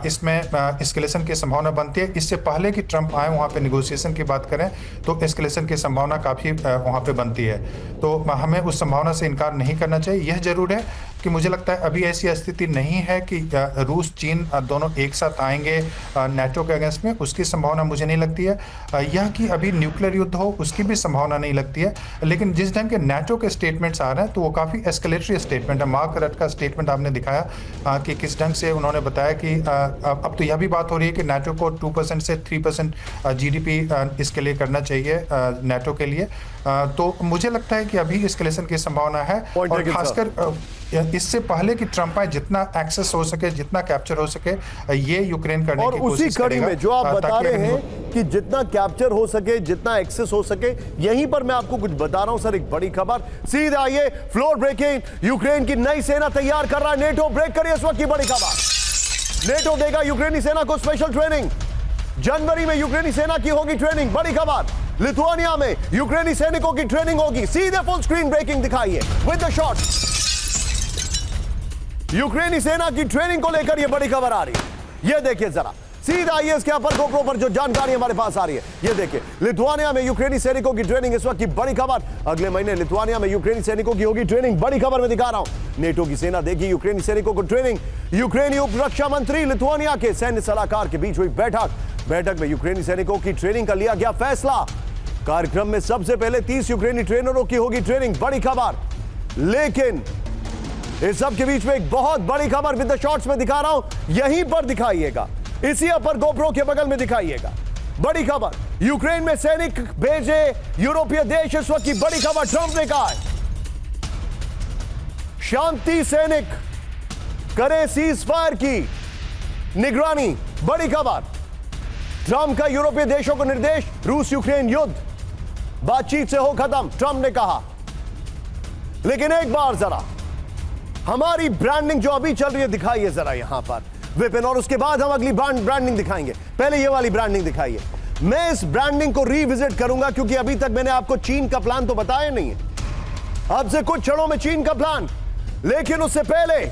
इसमें एस्केलेशन की संभावना बनती है। इससे पहले कि ट्रंप आए वहाँ पे निगोशिएशन की बात करें तो एस्केलेशन की संभावना काफ़ी वहाँ पे बनती है। तो हमें उस संभावना से इनकार नहीं करना चाहिए। यह जरूर है कि मुझे लगता है अभी ऐसी स्थिति नहीं है कि रूस चीन दोनों एक साथ आएंगे नेटो के अगेंस्ट में, उसकी संभावना मुझे नहीं लगती है। यह कि अभी न्यूक्लियर युद्ध हो उसकी भी संभावना नहीं लगती है। लेकिन जिस ढंग के नेटो के स्टेटमेंट्स आ रहे हैं तो वो काफ़ी एस्केलेटरी स्टेटमेंट है। मार्क रट का स्टेटमेंट आपने दिखाया कि किस ढंग से उन्होंने बताया कि अब तो यह भी बात हो रही है कि नेटो को 2% से 3% जीडीपी इसके लिए करना चाहिए नेटो के लिए। तो मुझे लगता है कि अभी एस्केलेशन की संभावना है और खासकर इससे पहले कि ट्रंप आए जितना एक्सेस हो सके, जितना कैप्चर हो सके, ये यूक्रेन करने की कोशिश उसी कड़ी में जो आप बता रहे हैं कि जितना कैप्चर हो सके, जितना एक्सेस हो सके, यहीं पर मैं आपको कुछ बता रहा हूं सर। एक बड़ी खबर सीधे आइए, फ्लोर ब्रेकिंग, यूक्रेन की नई सेना तैयार कर रहा है नेटो। ब्रेक करिए इस वक्त की बड़ी खबर। नेटो देगा यूक्रेनी सेना को स्पेशल ट्रेनिंग। जनवरी में यूक्रेनी सेना की होगी ट्रेनिंग। बड़ी खबर, लिथुआनिया में यूक्रेनी सैनिकों की ट्रेनिंग होगी। सीधे फुल स्क्रीन ब्रेकिंग दिखाइए विद द शॉट। यूक्रेनी सेना की ट्रेनिंग को लेकर यह बड़ी खबर आ रही है। यह देखिए जरा, सीधा आइए इसके अपर गोप्रो पर जो जानकारी हमारे पास आ रही है। यह देखिए, लिथुआनिया में यूक्रेनी सैनिकों की ट्रेनिंग इस वक्त की बड़ी खबर। अगले महीने लिथुआनिया में यूक्रेनी सैनिकों की होगी ट्रेनिंग। बड़ी खबर में दिखा रहा हूं, नेटो की सेना देगी यूक्रेनी सैनिकों को ट्रेनिंग। यूक्रेनी उप रक्षा मंत्री लिथुआनिया के सैन्य सलाहकार के बीच हुई बैठक में यूक्रेनी सैनिकों की ट्रेनिंग का लिया गया फैसला। कार्यक्रम में सबसे पहले 30 यूक्रेनी ट्रेनरों की होगी ट्रेनिंग। बड़ी खबर। लेकिन इस सब के बीच में एक बहुत बड़ी खबर विद द शॉट्स में दिखा रहा हूं, यहीं पर दिखाइएगा, इसी अपर गोप्रो के बगल में दिखाइएगा। बड़ी खबर, यूक्रेन में सैनिक भेजे यूरोपीय देश। इस वक्त की बड़ी खबर, ट्रंप ने कहा है शांति सैनिक करे सीज फायर की निगरानी। बड़ी खबर, ट्रंप का यूरोपीय देशों को निर्देश, रूस यूक्रेन युद्ध बातचीत से हो खत्म, ट्रंप ने कहा। लेकिन एक बार जरा हमारी ब्रांडिंग जो अभी चल रही है दिखाइए जरा यहां पर विपिन, और उसके बाद हम अगली ब्रांडिंग दिखाएंगे। पहले ये वाली ब्रांडिंग दिखाइए। मैं इस ब्रांडिंग को रिविजिट करूंगा क्योंकि अभी तक मैंने आपको चीन का प्लान तो बताया नहीं है। अब से कुछ क्षणों में चीन का प्लान, लेकिन उससे पहले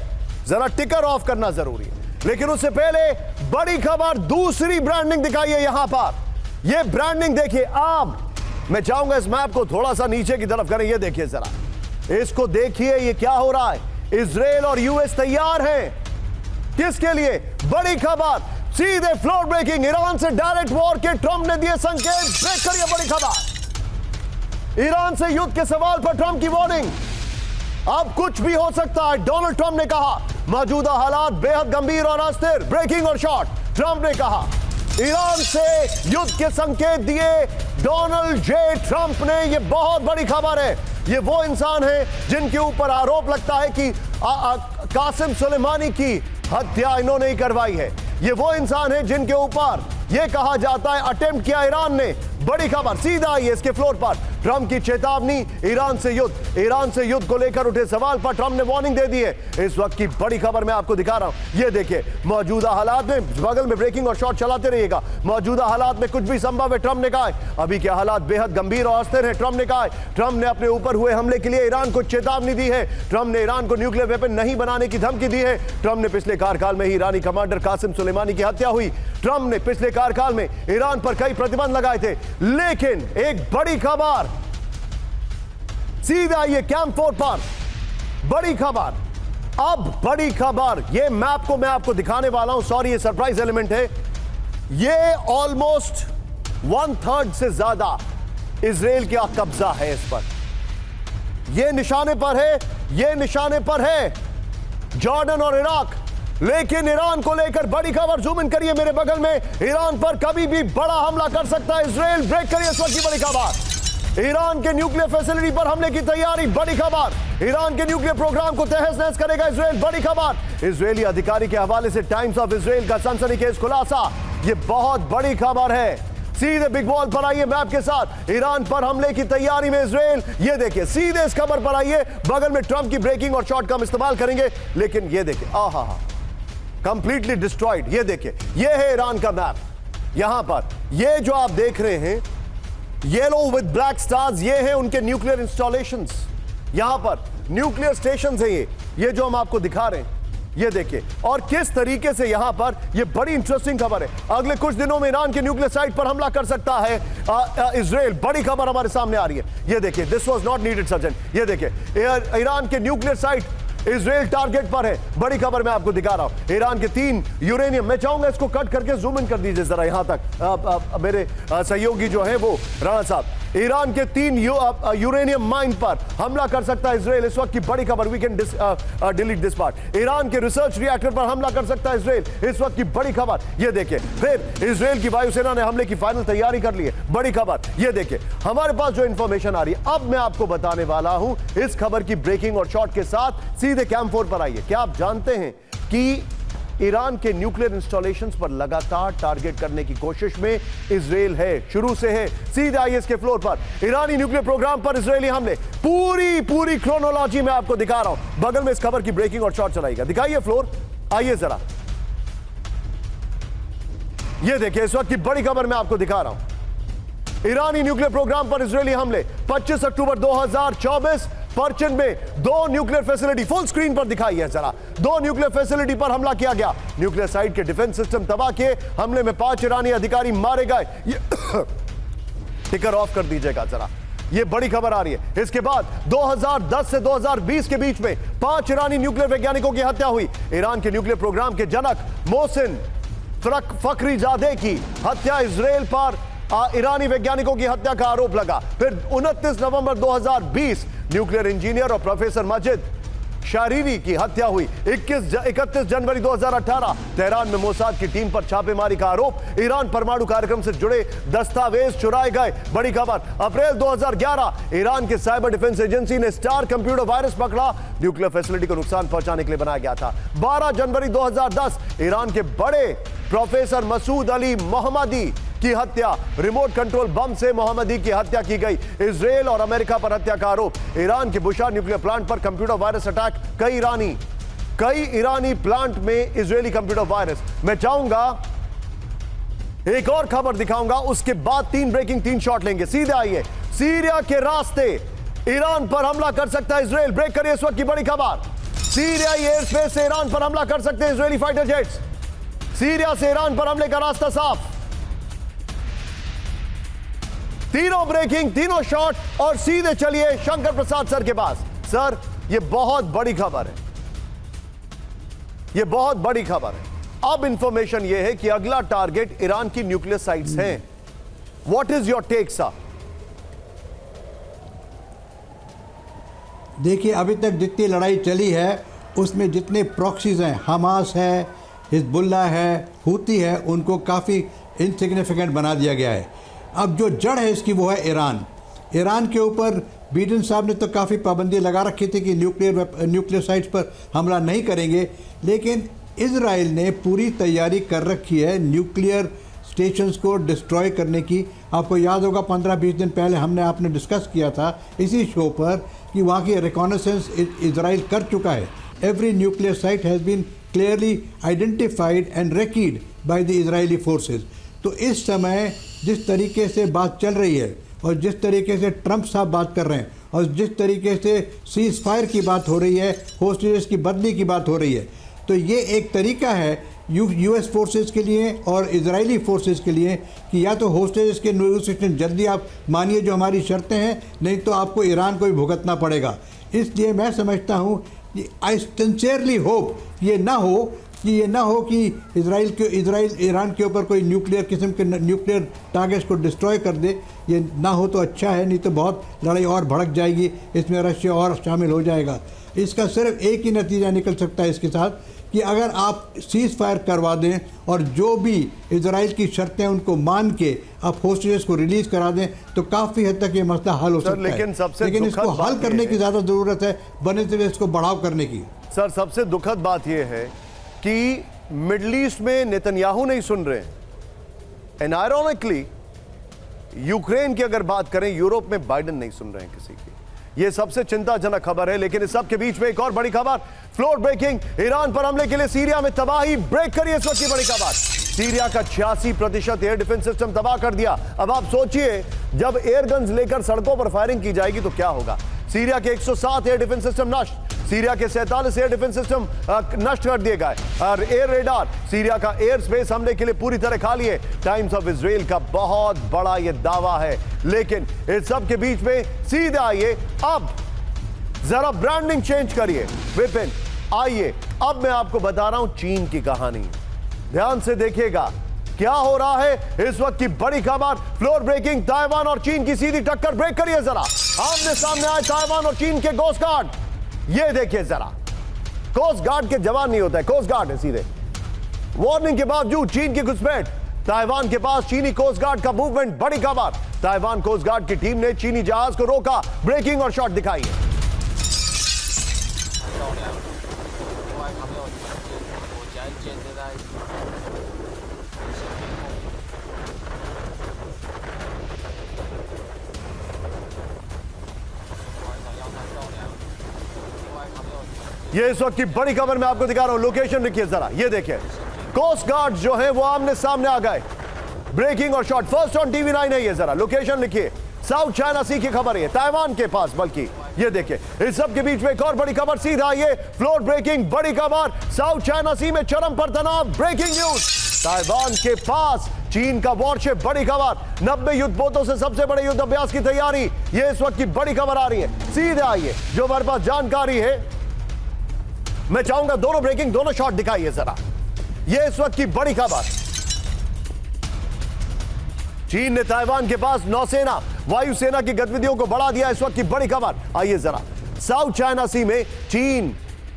जरा टिकर ऑफ करना जरूरी है। लेकिन उससे पहले बड़ी खबर, दूसरी ब्रांडिंग दिखाइए यहां पर। यह ब्रांडिंग देखिए आप, मैं चाहूंगा इस मैप को थोड़ा सा नीचे की तरफ करें। यह देखिए जरा, इसको देखिए, ये क्या हो रहा है। इजराइल और यूएस तैयार हैं किसके लिए? बड़ी खबर, सीधे फ्लोर ब्रेकिंग, ईरान से डायरेक्ट वॉर के ट्रंप ने दिए संकेत। ब्रेक करिए बड़ी खबर। ईरान से युद्ध के सवाल पर ट्रंप की वार्निंग, अब कुछ भी हो सकता है। डोनाल्ड ट्रंप ने कहा मौजूदा हालात बेहद गंभीर और अस्थिर। ब्रेकिंग और शॉट, ट्रंप ने कहा ईरान से युद्ध के संकेत दिए डोनाल्ड जे ट्रंप ने। यह बहुत बड़ी खबर है। ये वो इंसान है जिनके ऊपर आरोप लगता है कि कासिम सुलेमानी की हत्या इन्होंने ही करवाई है। ये वो इंसान है जिनके ऊपर यह कहा जाता है अटेम्प्ट किया ईरान ने। बड़ी खबर, सीधा आई है इसके फ्लोर पर। ट्रंप की चेतावनी, ईरान से युद्ध को लेकर उठे सवाल पर ट्रंप ने वार्निंग दे दी है। इस वक्त की बड़ी खबर मैं आपको दिखा रहा हूं। ये देखिए, मौजूदा हालात में, बगल में ब्रेकिंग और शॉट चलाते रहिएगा। मौजूदा हालात में कुछ भी संभव है, ट्रंप ने कहा है। अभी के हालात बेहद गंभीर और अस्थिर है, ट्रंप ने कहा है। ट्रंप ने अपने ऊपर हुए हमले के लिए ईरान को चेतावनी दी है। ट्रंप ने ईरान को न्यूक्लियर वेपन नहीं बनाने की धमकी दी है। ट्रंप ने पिछले कार्यकाल में ही ईरानी कमांडर कासिम सुलेमानी की हत्या हुई। ट्रंप ने पिछले कार्यकाल में ईरान पर कई प्रतिबंध लगाए थे। लेकिन एक बड़ी खबर, सीधा ये कैंप 4 पर बड़ी खबर। अब बड़ी खबर, ये मैप को मैं आपको दिखाने वाला हूं। सॉरी, ये सरप्राइज एलिमेंट है। ये ऑलमोस्ट 1/3 से ज्यादा इजराइल का कब्जा है इस पर। ये निशाने पर है, ये निशाने पर है जॉर्डन और इराक। लेकिन ईरान को लेकर बड़ी खबर, जूम इन करिए मेरे बगल में। ईरान पर कभी भी बड़ा हमला कर सकता है इजराइल। ब्रेक करिए इस वक्त की बड़ी खबर। ईरान के न्यूक्लियर फैसिलिटी पर हमले की तैयारी। बड़ी खबर, ईरान के न्यूक्लियर प्रोग्राम को तहस नहस करेगा इजराइल। बड़ी खबर, इजरायली अधिकारी के हवाले से टाइम्स ऑफ इजराइल का सनसनीखेज खुलासा। यह बहुत बड़ी खबर है। सीधे बिग वॉल पर आइए मैप के साथ। ईरान पर हमले की तैयारी में इजराइल। ये देखिए, सीधे इस खबर पर आइए। बगल में ट्रंप की ब्रेकिंग और शॉट का हम इस्तेमाल करेंगे। लेकिन ये देखिए, आहा, कंप्लीटली डिस्ट्रॉयड। ये देखिए, ये है ईरान का मैप। यहां पर ये जो आप देख रहे हैं, येलो विद ब्लैक स्टार्स, ये है उनके न्यूक्लियर इंस्टॉलेशंस। यहां पर न्यूक्लियर स्टेशंस है ये जो हम आपको दिखा रहे हैं, ये देखिए। और किस तरीके से यहां पर, ये बड़ी इंटरेस्टिंग खबर है, अगले कुछ दिनों में ईरान के न्यूक्लियर साइट पर हमला कर सकता है इजराइल। बड़ी खबर हमारे सामने आ रही है, ये देखिए। This was not needed surgeon, ये देखिए ईरान के न्यूक्लियर साइट इजराइल टारगेट पर है। बड़ी खबर मैं आपको दिखा रहा हूं, ईरान के 3 यूरेनियम, मैं चाहूंगा इसको कट करके जूम इन कर दीजिए जरा यहां तक, मेरे सहयोगी जो है वो राणा साहब। ईरान के 3 यूरेनियम माइन पर हमला कर सकता है इजराइल, इस वक्त की बड़ी खबर। We can delete this part. Iran के रिसर्च रिएक्टर पर हमला कर सकता है इजराइल, इस वक्त की बड़ी खबर। ये देखिए, फिर इजराइल की वायुसेना ने हमले की फाइनल तैयारी कर ली है, बड़ी खबर। ये देखिए हमारे पास जो इंफॉर्मेशन आ रही है, अब मैं आपको बताने वाला हूं इस खबर की ब्रेकिंग और शॉर्ट के साथ। सीधे कैम 4 पर आइए। क्या आप जानते हैं कि ईरान के न्यूक्लियर इंस्टॉलेशंस पर लगातार टारगेट करने की कोशिश में इजराइल है, शुरू से है। सीधे आइए इसके फ्लोर पर, ईरानी न्यूक्लियर प्रोग्राम पर इजरायली हमले, पूरी क्रोनोलॉजी मैं आपको दिखा रहा हूं। बगल में इस खबर की ब्रेकिंग और शॉर्ट चलाइएगा, दिखाइए फ्लोर, आइए जरा। ये देखिए इस वक्त की बड़ी खबर मैं आपको दिखा रहा हूं। ईरानी न्यूक्लियर प्रोग्राम पर इजरायली हमले 25 अक्टूबर 2024, परचन में 2 न्यूक्लियर फैसिलिटी, फुल स्क्रीन पर दिखाई है जरा, 2 न्यूक्लियर फैसिलिटी पर हमला किया गया। न्यूक्लियर साइट के डिफेंस सिस्टम तबाह किए, हमले में 5 ईरानी अधिकारी मारे गए। ये टिकर ऑफ कर दीजिएगा जरा, ये बड़ी खबर आ रही है। इसके बाद 2010 से 2020 के बीच में 5 ईरानी न्यूक्लियर वैज्ञानिकों की हत्या हुई। ईरान के न्यूक्लियर प्रोग्राम के जनक मोहसिन फखरीजादे की हत्या, इजराइल पर ईरानी वैज्ञानिकों की हत्या का आरोप लगा। फिर 29 नवंबर 2020 न्यूक्लियर इंजीनियर और प्रोफेसर मजिद शारीरी की हत्या हुई। 31 जनवरी 2018 तेहरान में मोसाद की टीम पर छापेमारी का आरोप, ईरान परमाणु कार्यक्रम से जुड़े दस्तावेज चुराए गए। बड़ी खबर, अप्रैल 2011 ईरान के साइबर डिफेंस एजेंसी ने स्टार कंप्यूटर वायरस पकड़ा, न्यूक्लियर फैसिलिटी को नुकसान पहुंचाने के लिए बनाया गया था। 12 जनवरी 2010 ईरान के बड़े प्रोफेसर मसूद अली मोहम्मदी की हत्या, रिमोट कंट्रोल बम से मोहम्मदी की हत्या की गई। इजराइल और अमेरिका पर हत्या का आरोप, ईरान के बुशार न्यूक्लियर प्लांट पर कंप्यूटर वायरस अटैक, कई ईरानी प्लांट में इजरायली कंप्यूटर वायरस। मैं चाहूंगा एक और खबर दिखाऊंगा, उसके बाद 3 ब्रेकिंग 3 शॉट लेंगे। सीधे आइए, सीरिया के रास्ते ईरान पर हमला कर सकता है इजराइल। ब्रेक करिए इस वक्त की बड़ी खबर, सीरियाई एयर स्पेस से ईरान पर हमला कर सकते हैं इजरायली फाइटर जेट्स। सीरिया से ईरान पर हमले का रास्ता साफ। तीनों ब्रेकिंग, तीनों शॉट, और सीधे चलिए शंकर प्रसाद सर के पास। सर, यह बहुत बड़ी खबर है, यह बहुत बड़ी खबर है। अब इंफॉर्मेशन यह है कि अगला टारगेट ईरान की न्यूक्लियर साइट्स हैं। What is your take sir? देखिए, अभी तक जितनी लड़ाई चली है उसमें जितने प्रॉक्सीज हैं, हमास है, हिजबुल्ला है, हूती है, उनको काफ़ी इनसिग्निफिकेंट बना दिया गया है। अब जो जड़ है इसकी वो है ईरान। ईरान के ऊपर बिडेन साहब ने तो काफ़ी पाबंदी लगा रखी थी कि न्यूक्लियर साइट्स पर हमला नहीं करेंगे, लेकिन इजराइल ने पूरी तैयारी कर रखी है न्यूक्लियर स्टेशंस को डिस्ट्रॉय करने की। आपको याद होगा 15-20 दिन पहले आपने डिस्कस किया था इसी शो पर कि वहाँ की रिकॉनेसेंस इजराइल कर चुका है। Every nuclear site has been clearly identified and recced by the Israeli forces. तो इस समय जिस तरीके से बात चल रही है और जिस तरीके से ट्रंप साहब बात कर रहे हैं और जिस तरीके से सीज फायर की बात हो रही है, होस्टेजेस की बदली की बात हो रही है, तो ये एक तरीका है यूएस फोर्सेस के लिए और इजरायली फोर्सेस के लिए कि या तो होस्टेजेस के नेगोशिएशन जल्दी आप मानिए जो हमारी शर्तें हैं, नहीं तो आपको ईरान को भी भुगतना पड़ेगा। इसलिए मैं समझता हूँ कि आई सिंसियरली होप ये ना हो कि इजराइल ईरान के ऊपर कोई न्यूक्लियर किस्म के न्यूक्लियर टारगेट्स को डिस्ट्रॉय कर दे। ये ना हो तो अच्छा है, नहीं तो बहुत लड़ाई और भड़क जाएगी, इसमें रशिया और शामिल हो जाएगा। इसका सिर्फ एक ही नतीजा निकल सकता है इसके साथ कि अगर आप सीज फायर करवा दें और जो भी इजराइल की शर्तें उनको मान के आप होस्टेजेस को रिलीज करा दें तो काफ़ी हद तक ये मसला हल हो सकता है। लेकिन इसको हल करने की ज़्यादा ज़रूरत है, बने इसको बढ़ाव करने की। सर, सबसे दुखद बात यह है कि मिडल ईस्ट में नेतन्याहू नहीं सुन रहे हैं, एंड आयरॉनिकली यूक्रेन की अगर बात करें, यूरोप में बाइडेन नहीं सुन रहे हैं किसी की। ये सबसे चिंताजनक खबर है। लेकिन इस सब के बीच में एक और बड़ी खबर, फ्लोर ब्रेकिंग, ईरान पर हमले के लिए सीरिया में तबाही, ब्रेक करिए इस वक्त की बड़ी खबर। सीरिया का 86% एयर डिफेंस सिस्टम तबाह कर दिया। अब आप सोचिए, जब एयर गन्स लेकर सड़कों पर फायरिंग की जाएगी तो क्या होगा। सीरिया के 107 एयर डिफेंस सिस्टम नष्ट, सीरिया के 47 एयर डिफेंस सिस्टम नष्ट कर दिए गए, और एयर रेडार सीरिया का एयर स्पेस हमले के लिए पूरी तरह खाली है। टाइम्स ऑफ इजराइल का बहुत बड़ा यह दावा है। लेकिन इस सब के बीच में सीधे आइए, अब जरा ब्रांडिंग चेंज करिए। विपिन आइए, अब मैं आपको बता रहा हूं चीन की कहानी। ध्यान से देखिएगा क्या हो रहा है इस वक्त की बड़ी खबर, फ्लोर ब्रेकिंग, ताइवान और चीन की सीधी टक्कर। ब्रेक करिए जरा, आमने सामने आए ताइवान और चीन के कोस्ट गार्ड। ये देखिए जरा, कोस्ट गार्ड के जवान नहीं होता है, कोस्ट गार्ड है सीधे। वार्निंग के बावजूद चीन की घुसपैठ, ताइवान के पास चीनी कोस्ट गार्ड का मूवमेंट। बड़ी खबर, ताइवान कोस्ट गार्ड की टीम ने चीनी जहाज को रोका, ब्रेकिंग और शॉट दिखाई है। ये इस वक्त की बड़ी खबर मैं आपको दिखा रहा हूं, लोकेशन लिखिए जरा। ये देखिए, कोस्ट गार्ड जो है वो आमने सामने आ गए, ब्रेकिंग और शॉट। फर्स्ट ऑन टीवी 9 है ये, जरा लोकेशन लिखिए। साउथ चाइना सी की खबर है, ताइवान के पास, बल्कि ये देखिए। इस सब के बीच में एक और बड़ी खबर, सीधा ये फ्लोर ब्रेकिंग, बड़ी खबर, साउथ चाइना सी में चरम पर तनाव, ब्रेकिंग न्यूज। ताइवान के पास चीन का वॉरशिप, बड़ी खबर, 90 युद्धपोतों से सबसे बड़े युद्ध अभ्यास की तैयारी। ये इस वक्त की बड़ी खबर आ रही है। सीधे आइए, जो हमारे पास जानकारी है, मैं चाहूंगा दोनों ब्रेकिंग, दोनों शॉट दिखाइए जरा। ये इस वक्त की बड़ी खबर, चीन ने ताइवान के पास नौसेना, वायुसेना की गतिविधियों को बढ़ा दिया। इस वक्त की बड़ी खबर, आइए जरा। साउथ चाइना सी में चीन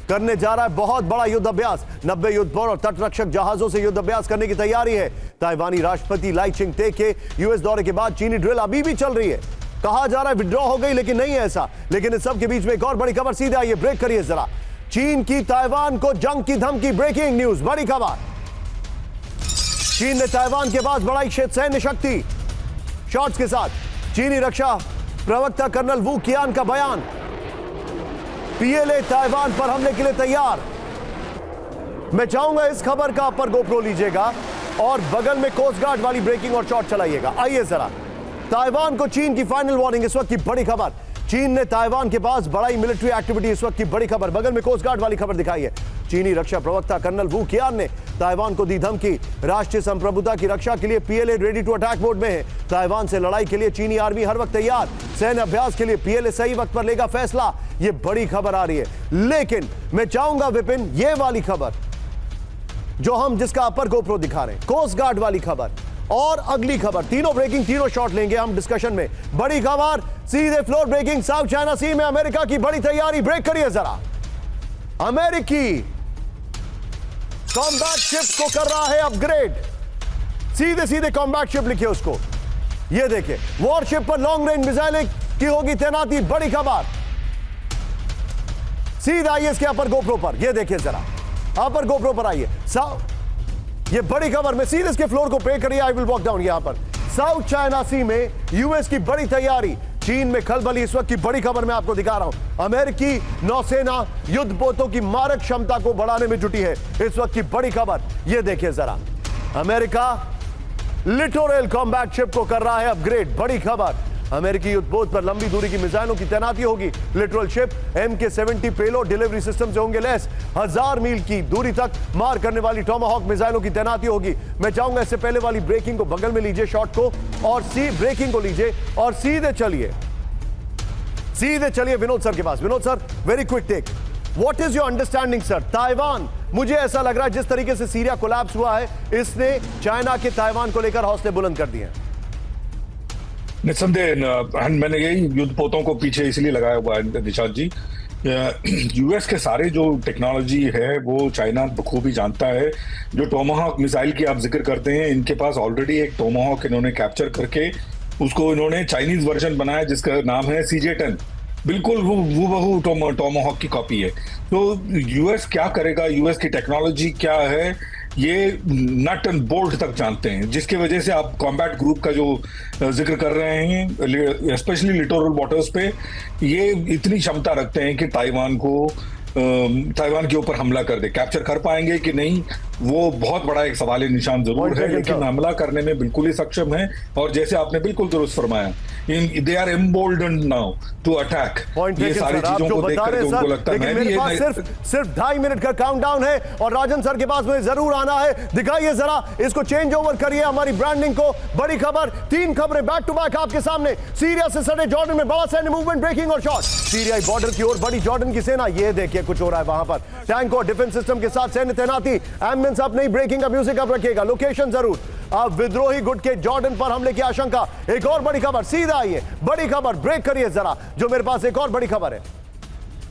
करने जा रहा है बहुत बड़ा युद्ध अभ्यास। 90 युद्धपोत और तटरक्षक जहाजों से युद्ध अभ्यास करने की तैयारी है। ताइवानी राष्ट्रपति लाई चिंग-ते के यूएस दौरे के बाद चीनी ड्रिल अभी भी चल रही है। कहा जा रहा है विड्रॉ हो गई, लेकिन नहीं है ऐसा। लेकिन इस सब के बीच में एक और बड़ी खबर, सीधे आइए, ब्रेक करिए जरा। चीन की ताइवान को जंग की धमकी, ब्रेकिंग न्यूज, बड़ी खबर। चीन ने ताइवान के पास बढ़ाई सैन्य शक्ति, शॉट्स के साथ। चीनी रक्षा प्रवक्ता कर्नल वू कियान का बयान, पीएलए ताइवान पर हमले के लिए तैयार। मैं चाहूंगा इस खबर का अपर गोप्रो लीजिएगा और बगल में कोस्ट गार्ड वाली ब्रेकिंग और शॉट चलाइएगा। आइए जरा, ताइवान को चीन की फाइनल वार्निंग, इस वक्त की बड़ी खबर। चीन ने ताइवान के पास बढ़ाई मिलिट्री एक्टिविटी, इस वक्त की बड़ी खबर। बगल में कोस्ट गार्ड वाली खबर दिखाई है। चीनी रक्षा प्रवक्ता कर्नल वू कियान ने ताइवान को दी धमकी, राष्ट्रीय संप्रभुता की रक्षा के लिए PLA ready to attack mode में है। ताइवान से लड़ाई के लिए चीनी आर्मी हर वक्त तैयार, सैन्य अभ्यास के लिए पीएलए सही वक्त पर लेगा फैसला। ये बड़ी खबर आ रही है। लेकिन मैं चाहूंगा विपिन, ये वाली खबर जो हम जिसका अपर गोप्रो दिखा रहे हैं, कोस्ट गार्ड वाली खबर और अगली खबर, तीनों ब्रेकिंग, तीनों शॉट लेंगे हम डिस्कशन में। बड़ी खबर, सीधे फ्लोर ब्रेकिंग, साउथ चाइना सी में अमेरिका की बड़ी तैयारी। ब्रेक करिए जरा। अमेरिकी कॉम्बैट शिप को कर रहा है अपग्रेड, सीधे सीधे कॉम्बैट शिप लिखिए उसको। ये देखिए, वॉरशिप पर लॉन्ग रेंज मिसाइलें की होगी तैनाती, बड़ी खबर। सीधा आइए इसके अपर गोप्रो पर, ये देखिए जरा, अपर गोप्रो पर आइए। ये बड़ी खबर, मैं सीधे इसके फ्लोर को पे करिए, आई विल वॉक डाउन। यहां पर साउथ चाइना सी में यूएस की बड़ी तैयारी, चीन में खलबली, इस वक्त की बड़ी खबर मैं आपको दिखा रहा हूं। अमेरिकी नौसेना युद्धपोतों की मारक क्षमता को बढ़ाने में जुटी है, इस वक्त की बड़ी खबर। यह देखिए जरा, अमेरिका लिटोरल कॉम्बैट शिप को कर रहा है अपग्रेड, बड़ी खबर। अमेरिकी युद्धपोत पर लंबी दूरी की मिसाइलों की तैनाती होगी। Literal ship MK-70 payload delivery system से होंगे लैस। 1000 मील की दूरी तक मार करने वाली टॉमाहॉक मिसाइलों की तैनाती होगी। मैं चाहूंगा इससे पहले वाली ब्रेकिंग को बगल में लीजिए, शॉट को, और ब्रेकिंग को लीजिए और सीधे चलिए विनोद सर के पास। Vinod sir, very quick take, what is your understanding sir? Taiwan, मुझे ऐसा लग रहा है जिस तरीके से सीरिया कोलैप्स हुआ है, इसने चाइना के ताइवान को लेकर हौसले बुलंद कर दिए हैं। निस्संदेह, मैंने यही युद्धपोतों को पीछे इसलिए लगाया हुआ है निशांत जी। यूएस के सारे जो टेक्नोलॉजी है वो चाइना बखूबी जानता है। जो टोमाहॉक मिसाइल की आप जिक्र करते हैं, इनके पास ऑलरेडी एक टोमाहॉक इन्होंने कैप्चर करके उसको इन्होंने चाइनीज वर्जन बनाया जिसका नाम है CJ-10। बिल्कुल वो टोमाहॉक की कॉपी है। तो यूएस क्या करेगा, यूएस की टेक्नोलॉजी क्या है, ये नट एंड बोल्ट तक जानते हैं, जिसकी वजह से आप कॉम्बैट ग्रुप का जो जिक्र कर रहे हैं, स्पेशली लिटोरल वाटर्स पे, ये इतनी क्षमता रखते हैं कि ताइवान के ऊपर हमला कर दे। कैप्चर कर पाएंगे कि नहीं, वो बहुत बड़ा एक सवाल निशान जरूर है, लेकिन हमला करने में बिल्कुल ही सक्षम है। और जैसे आपने बिल्कुल दुरुस्त फरमाया, they are emboldened now to attack. ये सारी चीजों को देख करके उनको लगता है। लेकिन मेरे पास सिर्फ 2.5 मिनट का काउंटडाउन है और राजन सर के पास मुझे जरूर आना है। दिखाइए जरा, इसको चेंज ओवर करिए हमारी ब्रांडिंग को। बड़ी खबर, 3 खबरें बैक टू बैक आपके सामने। सीरिया से सटे जॉर्डन में बड़ा सैन्य मूवमेंट, ब्रेकिंग और शॉट। सीरियाई बॉर्डर की ओर बढ़ी जॉर्डन की सेना। ये देखिए कुछ हो रहा है वहां पर। टैंक और डिफेंस सिस्टम के साथ सैन्य तैनाती। एम्बुलेंस आप नहीं, ब्रेकिंग का म्यूजिक आप रखिएगा। लोकेशन जरूर। अब विद्रोही गुट के जॉर्डन पर हमले की आशंका। एक और बड़ी खबर, सीधा आइए। बड़ी खबर, ब्रेक करिए जरा, जो मेरे पास एक और बड़ी खबर है।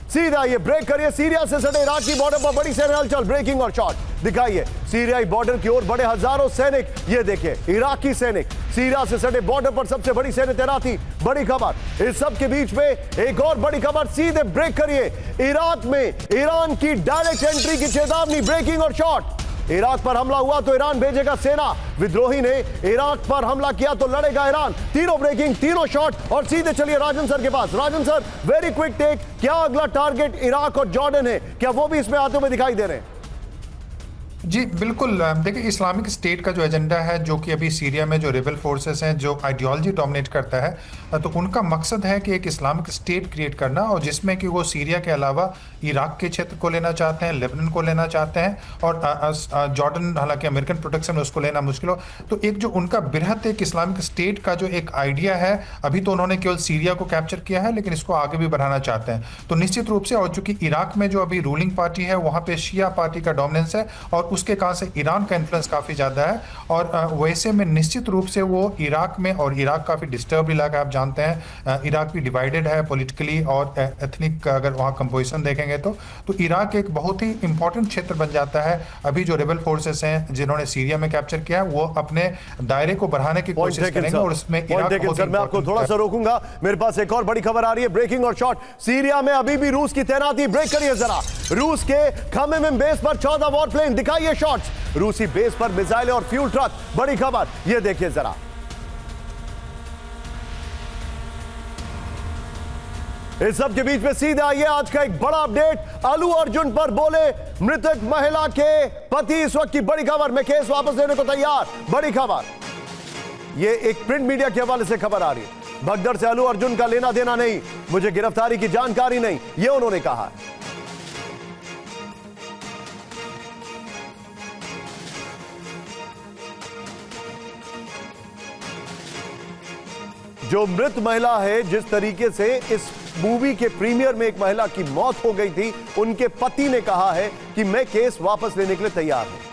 सीधा आइए, ब्रेक करिए। सीरिया से सटे इराक की बॉर्डर पर बड़ी सैन्य हलचल, ब्रेकिंग और शॉट। दिखाइए, सीरियाई बॉर्डर की ओर बढ़े हजारों सैनिक। ये देखिए, इराकी सैनिक। सीरिया से सटे बॉर्डर पर सबसे बड़ी सैन्य तैनाती। बड़ी खबर। इस सब के बीच में एक और बड़ी खबर, सीधे ब्रेक करिए। इराक में ईरान की डायरेक्ट एंट्री की चेतावनी, ब्रेकिंग और शॉट। इराक पर हमला हुआ तो ईरान भेजेगा सेना। विद्रोही ने इराक पर हमला किया तो लड़ेगा ईरान। तीनों ब्रेकिंग, तीनों शॉट। और सीधे चलिए राजन सर के पास। राजन सर, वेरी क्विक टेक, क्या अगला टारगेट इराक और जॉर्डन है? क्या वो भी इसमें आते हुए दिखाई दे रहे हैं? जी बिल्कुल। देखिए, इस्लामिक स्टेट का जो एजेंडा है, जो कि अभी सीरिया में जो रेबल फोर्सेस हैं, जो आइडियोलॉजी डोमिनेट करता है, तो उनका मकसद है कि एक इस्लामिक स्टेट क्रिएट करना, और जिसमें कि वो सीरिया के अलावा इराक के क्षेत्र को लेना चाहते हैं, लेबनान को लेना चाहते हैं, और जॉर्डन, हालांकि अमेरिकन प्रोटेक्शन उसको लेना मुश्किल हो। तो एक जो उनका बृहत एक इस्लामिक स्टेट का जो एक आइडिया है, अभी तो उन्होंने केवल सीरिया को कैप्चर किया है, लेकिन इसको आगे भी बढ़ाना चाहते हैं। तो निश्चित रूप से, और चूंकि इराक में जो अभी रूलिंग पार्टी है, वहाँ पे शिया पार्टी का डोमिनेंस है, और उसके कारण से ईरान का इन्फ्लुएंस काफ़ी ज़्यादा है। और वैसे में निश्चित रूप से वो इराक में, और इराक काफ़ी डिस्टर्ब इलाका आप जानते हैं, इराक भी डिवाइडेड है पॉलिटिकली और एथनिक, अगर वहाँ कंपोजिशन देखेंगे तो इराक एक बहुत ही इंपॉर्टेंट क्षेत्र बन जाता है। अभी जो रेबल फोर्सेस हैं जिन्होंने सीरिया में कैप्चर किया, वो अपने दायरे को बढ़ाने की कोशिश करेंगे, और उसमें इराक। सर, मैं आपको थोड़ा सा रोकूंगा, मेरे पास एक और बड़ी खबर आ रही है, ब्रेकिंग और शॉट। सीरिया में अभी भी रूस की तैनाती। ब्रेक करिए जरा। रूस के खमेम बेस पर 14 वॉरप्लेन। दिखाइए शॉट्स। रूसी बेस पर मिसाइलें और फ्यूल ट्रक। बड़ी खबर, ये देखिए जरा। इस सब के बीच में सीधे आइए आज का एक बड़ा अपडेट। अल्लू अर्जुन पर बोले मृतक महिला के पति। इस वक्त की बड़ी खबर, मैं केस वापस लेने को तैयार। बड़ी खबर, ये एक प्रिंट मीडिया के हवाले से खबर आ रही है। भगदड़ से अल्लू अर्जुन का लेना देना नहीं, मुझे गिरफ्तारी की जानकारी नहीं, ये उन्होंने कहा। जो मृत महिला है, जिस तरीके से इस मूवी के प्रीमियर में एक महिला की मौत हो गई थी, उनके पति ने कहा है कि मैं केस वापस लेने के लिए तैयार हूं।